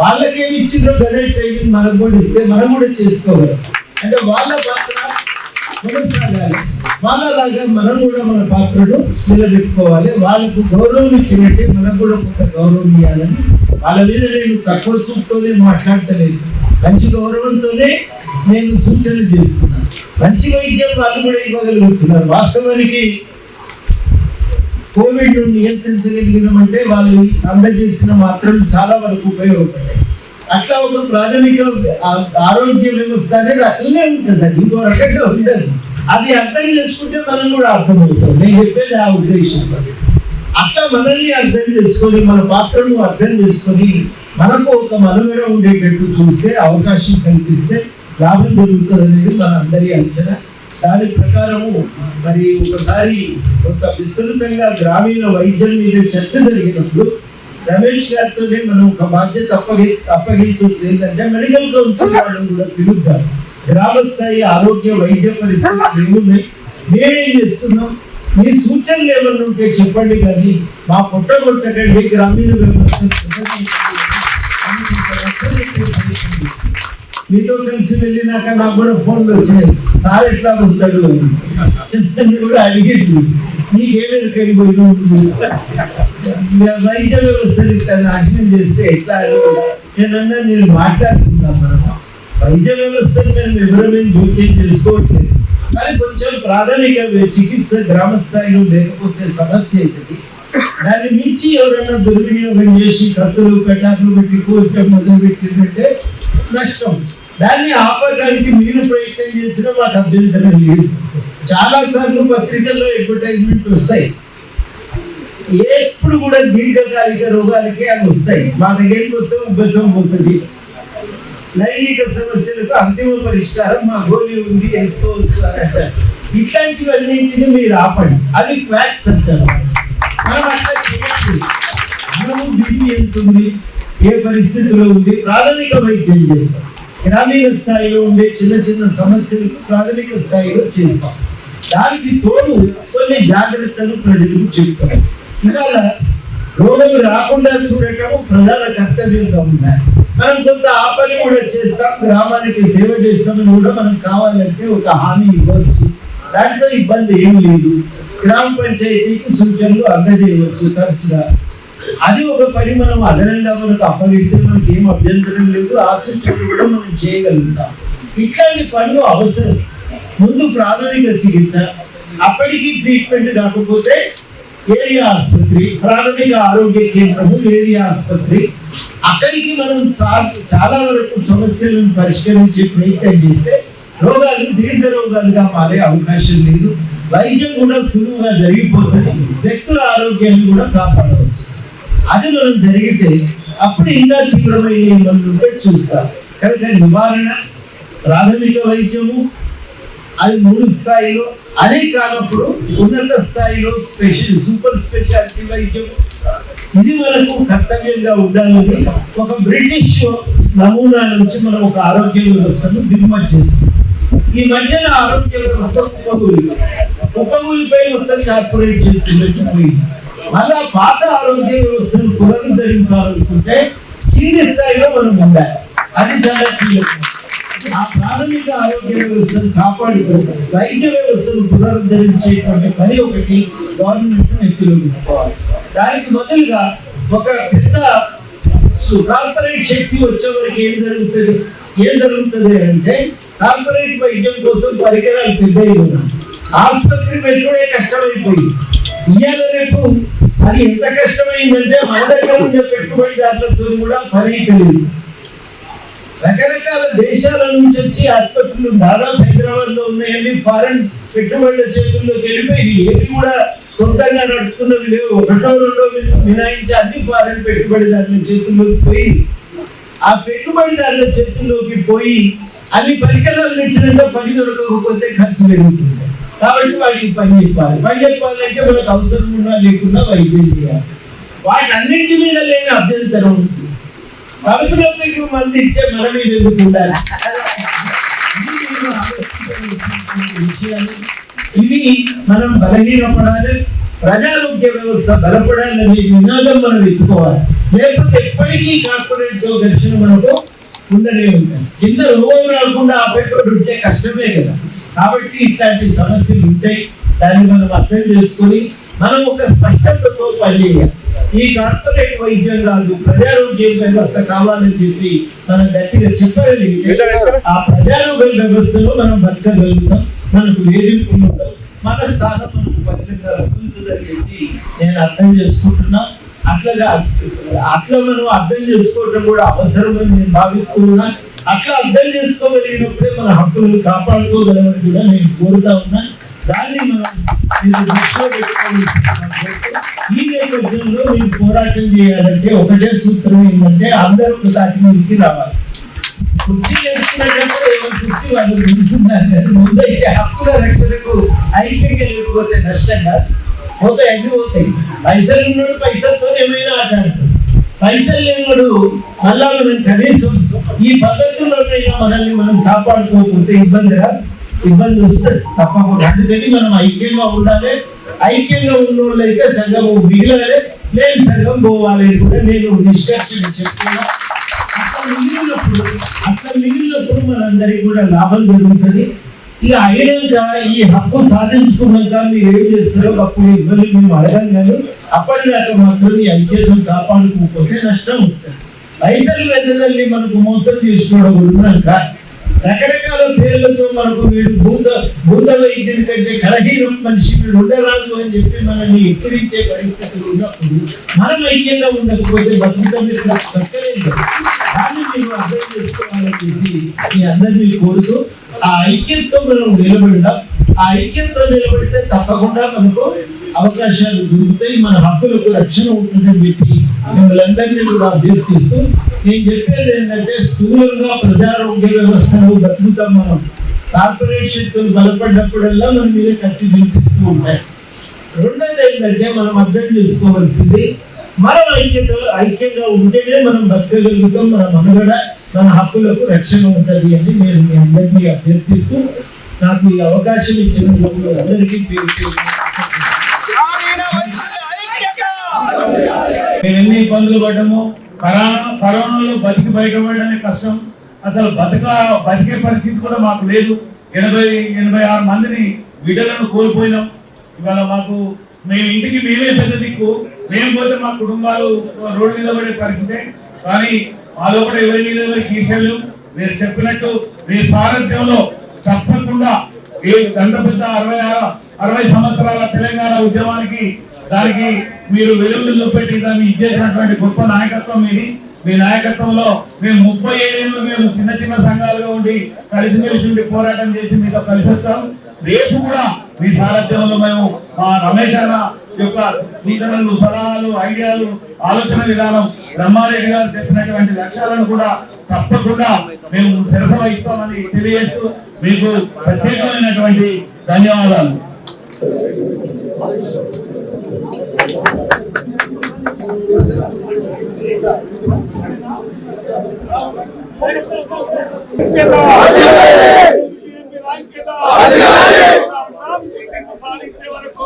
వాళ్ళకేమి ఇచ్చిందో గదే ట్రైనింగ్ మనకు కూడా ఇస్తే మనం కూడా చేసుకోగలం. అంటే వాళ్ళ పాత్ర కొనసాగాలి, వాళ్ళలాగా మనం కూడా మన పాత్రను నిలబెట్టుకోవాలి. వాళ్ళకు గౌరవం ఇచ్చినట్టే మనం కూడా కొంత గౌరవం ఇవ్వాలని, వాళ్ళ మీద నేను తక్కువ చూపుతోనే మాట్లాడతలేదు, మంచి గౌరవంతోనే నేను సూచనలు చేస్తున్నాను. మంచి వైద్యం వాళ్ళు కూడా ఇవ్వగలుగుతున్నారు. వాస్తవానికి కోవిడ్ ను నియంత్రించగలిగినామంటే వాళ్ళు అందజేసిన మాత్రలు చాలా వరకు ఉపయోగపడ్డాయి. అట్లా ఒక ప్రాథమిక ఆరోగ్య వ్యవస్థ అనేది అట్లనే ఉంటుంది, అది ఇంకో రకంగా ఉండదు. అది అర్థం చేసుకుంటే మనం కూడా అర్థమవుతాం. నేను చెప్పేది ఆ ఉద్దేశంలో. అట్లా మనల్ని అర్థం చేసుకొని, మన పాత్రను అర్థం చేసుకొని, మనకు ఒక మనుగడ ఉండేటట్టు చూస్తే, అవకాశం కల్పిస్తే లాభం జరుగుతుంది అనేది మన అందరి అంచనా. దాని ప్రకారము మరి ఒకసారి కొంత విస్తృతంగా గ్రామీణ వైద్యం మీద చర్చ జరిగినప్పుడు రమేష్ గారితోనే మనం ఒక బాధ్యత అప్పగించాల్సి ఏంటంటే మెడికల్ కౌన్సిల్ వాళ్ళని కూడా పిలుద్దాం. గ్రామ స్థాయి ఆరోగ్య వైద్య పరిస్థితులు ఏమున్నాయి, మేమేం చేస్తున్నాం, మీ సూచనలు ఏమన్నా ఉంటే చెప్పండి, కానీ మా కొట్టగొట్టకండి, గ్రామీణ వ్యవస్థ మీతో కలిసి వెళ్ళినాక నాకు కూడా ఫోన్లు వచ్చాయి, సార్ ఎట్లా ఉంటాడు అని కూడా అడిగేది. నీకేమేరుకని పోయిన వైద్య వ్యవస్థని ఇట్లా నాశనం చేస్తే ఎట్లా నేనన్నా, నేను మాట్లాడుతున్నాను. మనం వైద్య వ్యవస్థను మేము ఎవరమేం జోక్యం చేసుకోవట్లేదు, కానీ కొంచెం ప్రాథమిక చికిత్స గ్రామ స్థాయిలో లేకపోతే సమస్య అవుతుంది. దాన్ని మించి ఎవరైనా దుర్వినియోగం చేసి కత్తులు పెటాకులు పెట్టి కోరిక మొదలు పెట్టిందంటే నష్టం. దాన్ని ఆపడానికి మీరు ప్రయత్నం చేసినా మాకు అభ్యంతరం లేదు. చాలా సార్లు పత్రికల్లో అడ్వర్టైజ్మెంట్ వస్తాయి, ఎప్పుడు కూడా దీర్ఘకాలిక రోగాలకే అవి వస్తాయి. మా దగ్గరికి వస్తే ఉబ్బసం పోతుంది, లైంగిక సమస్యలకు అంతిమ పరిష్కారం మా గోళీ ఉంది తెలుసుకోవచ్చు అని అంటారు. ఇట్లాంటివన్నింటినీ మీరు ఆపండి, అవి క్వాక్స్ అంటారు. మనం అట్లా చేయొచ్చు. మనము బీపీ ఎంత ఉంది, ఏ పరిస్థితిలో ఉంది, ప్రాథమిక వైద్యం చేస్తాం. గ్రామీణ స్థాయిలో ఉండే చిన్న చిన్న సమస్యలకు ప్రాథమిక స్థాయిలో చేస్తాం. దానికి తోడు కొన్ని జాగ్రత్తలు ప్రజలకు చెప్తాం. ఇవాళ రోగం రాకుండా చూడటం ప్రధాన కర్తవ్యంగా ఉన్నాయి. మనం కొంత ఆ పని కూడా చేస్తాం, గ్రామానికి సేవ చేస్తామని కూడా మనం కావాలంటే ఒక హామీ ఇవ్వచ్చు. దాంట్లో ఇబ్బంది ఏం లేదు. గ్రామ పంచాయతీకి సూచనలు అందజేయవచ్చు తరచుగా. అది ఒక పని మనం అదనంగా మనకు అప్పగిస్తే మనకి ఏం అభ్యంతరం లేదు. ఆ సూచనలు కూడా మనం చేయగలుగుతాం. ఇట్లాంటి పనులు అవసరం. ముందు ప్రాథమిక చికిత్స, అప్పటికి ట్రీట్మెంట్ కాకపోతే ఏరియా ఆసుపత్రి, ప్రాథమిక ఆరోగ్య కేంద్రము, ఏరియా ఆసుపత్రి, అక్కడికి మనం చాలా వరకు సమస్యలను పరిష్కరించే ప్రయత్నం చేస్తే రోగాలు దీర్ఘ రోగాలుగా మారే అవకాశం లేదు. వైద్యం కూడా సులువుగా జరిగిపోతుంది, వ్యక్తుల ఆరోగ్యాన్ని కూడా కాపాడవచ్చు. అది మనం జరిగితే అప్పుడు ఇంకా తీవ్రమైన ఏమన్నా ఉంటే చూస్తాం. కనుక నివారణ, ప్రాథమిక వైద్యము, అది 3 స్థాయిలో, అదే కానప్పుడు ఉన్నత స్థాయిలో సూపర్ స్పెషాలిటీ వైద్యం, ఇది మనకు కర్తవ్యంగా ఉండాలని ఒక బ్రిటిష్ నమూనా నుంచి మనం ఒక ఆరోగ్య వ్యవస్థను దిగుమతి చేస్తాం. ఈ మధ్యన ఆరోగ్య వ్యవస్థ ఉపకూలిపై మొత్తం కార్పొరేట్ చేస్తున్నట్టు పోయింది. మళ్ళా పాత ఆరోగ్య వ్యవస్థను పునరుద్ధరించాలనుకుంటే కింది స్థాయిలో మనం ఉండాలి. అది చాలా కీలకం. ఆ ప్రాథమిక ఆరోగ్య వ్యవస్థను కాపాడుతూ వైద్య వ్యవస్థను పునరుద్ధరించేటువంటి పని ఒకటి గవర్నమెంట్ నెత్తిలో పెట్టుకోవాలి. దానికి బదులుగా ఒక పెద్ద కార్పొరేట్ శక్తి వచ్చే వరకు ఏం జరుగుతుంది అంటే కార్పొరేట్ వైద్యం కోసం పరికరాలు పెద్దవి ఉన్నాయి. ఆసుపత్రి పెట్టుడే కష్టమైపోయింది. ఇవాళ రేపు అది ఎంత కష్టమైందంటే మన దగ్గర ఉండే పెట్టుబడిదారులతో కూడా పని తెలియదు. రకరకాల దేశాల నుంచి వచ్చి ఆసుపత్రులు దాదాపు హైదరాబాద్ లో ఉన్నాయండి. ఫారెన్ పెట్టుబడుల చేతుల్లోకి వెళ్ళిపోయి ఏది కూడా సొంతంగా నడుపుతున్నది లేవు. 1-2 మినాయించి అన్ని ఫారెన్ పెట్టుబడిదారుల చేతుల్లోకి పోయి, ఆ పెట్టుబడిదారుల చేతుల్లోకి పోయి అన్ని పరికరాలు తెచ్చినాక పని దొరకకపోతే ఖర్చు పెరుగుతుంది. కాబట్టి వాటికి పని చెప్పాలంటే మనకు అవసరం ఉన్నా లేకున్నా వైద్యం చేయాలి. వాటన్నింటి మీద లేని అభ్యంతరం ఉంటుంది. కడుపు నొప్పికి మంది ఇచ్చే మన మీద ఎందుకు ఉండాలి? విషయాలు ఇవి మనం బలహీనపడాలి. ప్రజారోగ్య వ్యవస్థ బలపడాలనే నినాదం మనం ఎత్తుకోవాలి. లేకపోతే ఎప్పటికీ కార్పొరేట్ తో ఘర్షణ మనకు ఉండనే ఉంటాయి. కింద రోగం రాకుండా ఆపేటోడు ఉంటే కష్టమే కదా. కాబట్టి ఇట్లాంటి సమస్యలు ఉంటాయి. దాన్ని మనం అర్థం చేసుకొని మనం ఒక స్పష్టతతో పనిచేయాలి. ఈ కార్పొరేట్ వైద్యం కాదు, ప్రజారోగ్య వ్యవస్థ కావాలని చెప్పి మనం గట్టిగా చెప్పగలిగితే ఆ ప్రజారోగ్య వ్యవస్థలో మనం బతకగలుగుతాం. మనకు వేధింపులు ఉండవు, మన స్థానం మనకు బలంగా ఉంటుందని చెప్పి నేను అర్థం చేసుకుంటున్నా. అట్లా మనం అర్థం చేసుకోవడం కూడా అవసరమని నేను భావిస్తున్నా. అట్లా అర్థం చేసుకోగలిగినప్పుడే మన హక్కులను కాపాడుకోగలమని కూడా నేను కోరుతా ఉన్నా. దాన్ని మనం దృష్టిలో పెట్టుకోవాలి. ఈ నేపథ్యంలో మీరు పోరాటం చేయాలంటే ఒకటే సూత్రం ఏంటంటే అందరూ ఒక దాటి మీదకి రావాలి. కుర్చీ వేసుకునేటప్పుడు ఏమో కుర్చీ వాళ్ళు వింటున్నారు కానీ ముందైతే హక్కుల రక్షణకు ఐక్యంగా లేకపోతే నష్టం కాదు. పోతాయి, అన్ని పోతాయి. పైసలు ఉన్నాడు పైసలతో ఏమైనా ఆటాడుతాడు. పైసలు లేనివాడు మళ్ళా మనం కనీసం ఈ పద్ధతుల్లోనైనా మనల్ని మనం కాపాడుకోకపోతే ఇబ్బంది వస్తుంది తప్పకుండా. అందుకని మనం ఐక్యంగా ఉండాలి. ఐక్యంగా ఉన్న వాళ్ళు అయితే సంఘం మిగిలాలి, లేని సంఘం పోవాలి అని కూడా నేను నిష్కర్షణ చెప్తున్నా. అట్లా మిగిలినప్పుడు మనందరికీ కూడా లాభం జరుగుతుంది. ఇక అయినాక ఈ హక్కు సాధించుకున్నాక మీరు ఏం చేస్తారో అప్పుడు ఇబ్బంది మేము అడగం కానీ అప్పటిదాకా మాత్రం ఈ ఐక్యతను కాపాడుకోకపోతే నష్టం వస్తుంది. పైసలు వెదజల్లి మనకు మోసం చేసుకోవడం ఉన్నాక రకరకాల పేర్లతో మనకు వీడు భూత వైద్యుడి కంటే కళహీనం మనిషి వీడు ఉండరాదు అని చెప్పి మనల్ని ఎక్కిరించే పరిస్థితులు ఉన్నప్పుడు మనం ఐక్యంగా ఉండకపోతే బతకలేదు. దాన్ని మీరు అర్థం చేసుకోవాలని చెప్పి మీ అందరినీ కోరుతూ ఆ ఐక్యంతో మనం నిలబడదాం. ఆ ఐక్యంతో నిలబడితే తప్పకుండా మనకు అవకాశాలు దొరుకుతాయి, మన హక్కులకు రక్షణ ఉంటుందని చెప్పి మిమ్మల్ని అందరినీ కూడా అభ్యర్థిస్తూ నేను చెప్పేది ఏంటంటే స్థూలంగా ప్రజారోగ్య వ్యవస్థలో బతుకుతాం. మనం కార్పొరేట్ శక్తులు బలపడ్డప్పుడల్లా మన మీద ఖర్చు కనిపిస్తూ ఉంటాయి. రెండోది ఏంటంటే మనం అర్థం చేసుకోవాల్సింది మనం ఐక్యంగా ఉంటేనే మనం బతకగలుగుతాం, మన మనుగడ మన హక్కులకు రక్షణ ఉంటుంది అని నేను మీ అందరినీ అభ్యర్థిస్తూ నాకు ఈ అవకాశం ఇచ్చిన అందరికీ మేము ఎన్ని ఇబ్బందులు పడ్డాము. కరోనాలో బతికి బయటపడమే కష్టం. అసలు బతికే పరిస్థితి కూడా మాకు లేదు. 86 మందిని బిడ్డలను కోల్పోయినాం. ఇవాళ మేము ఇంటికి మేమే పెద్ద దిక్కు. మేము పోతే మా కుటుంబాలు రోడ్డు మీద పడే పరిస్థితే. కానీ మా లోపల ఎవరి మీద ఎవరికి ఈర్ష్యలు. మీరు చెప్పినట్టు మీ సారథ్యంలో తప్పకుండా ఎంత పెద్ద 60 సంవత్సరాల తెలంగాణ ఉద్యమానికి దానికి మీరు వెలుగులు చూపెట్టి దాన్ని ఇచ్చేసినటువంటి గొప్ప నాయకత్వం మీది. మీ నాయకత్వంలో మేము 37 ఏళ్ళు మేము చిన్న సంఘాలుగా ఉండి కలిసిమెలిసి ఉండి పోరాటం చేసి మీతో కలిసి వచ్చాం. రేపు కూడా మీ సారథ్యంలో మేము మా రమేష్ అన్న యొక్క సూచనలు, సలహాలు, ఐడియాలు, ఆలోచన విధానం, బ్రహ్మారెడ్డి గారు చెప్పినటువంటి లక్ష్యాలను కూడా తప్పకుండా మేము శిరస వహిస్తామని తెలియజేస్తూ మీకు ప్రత్యేకమైనటువంటి ధన్యవాదాలు. సాధించే వరకు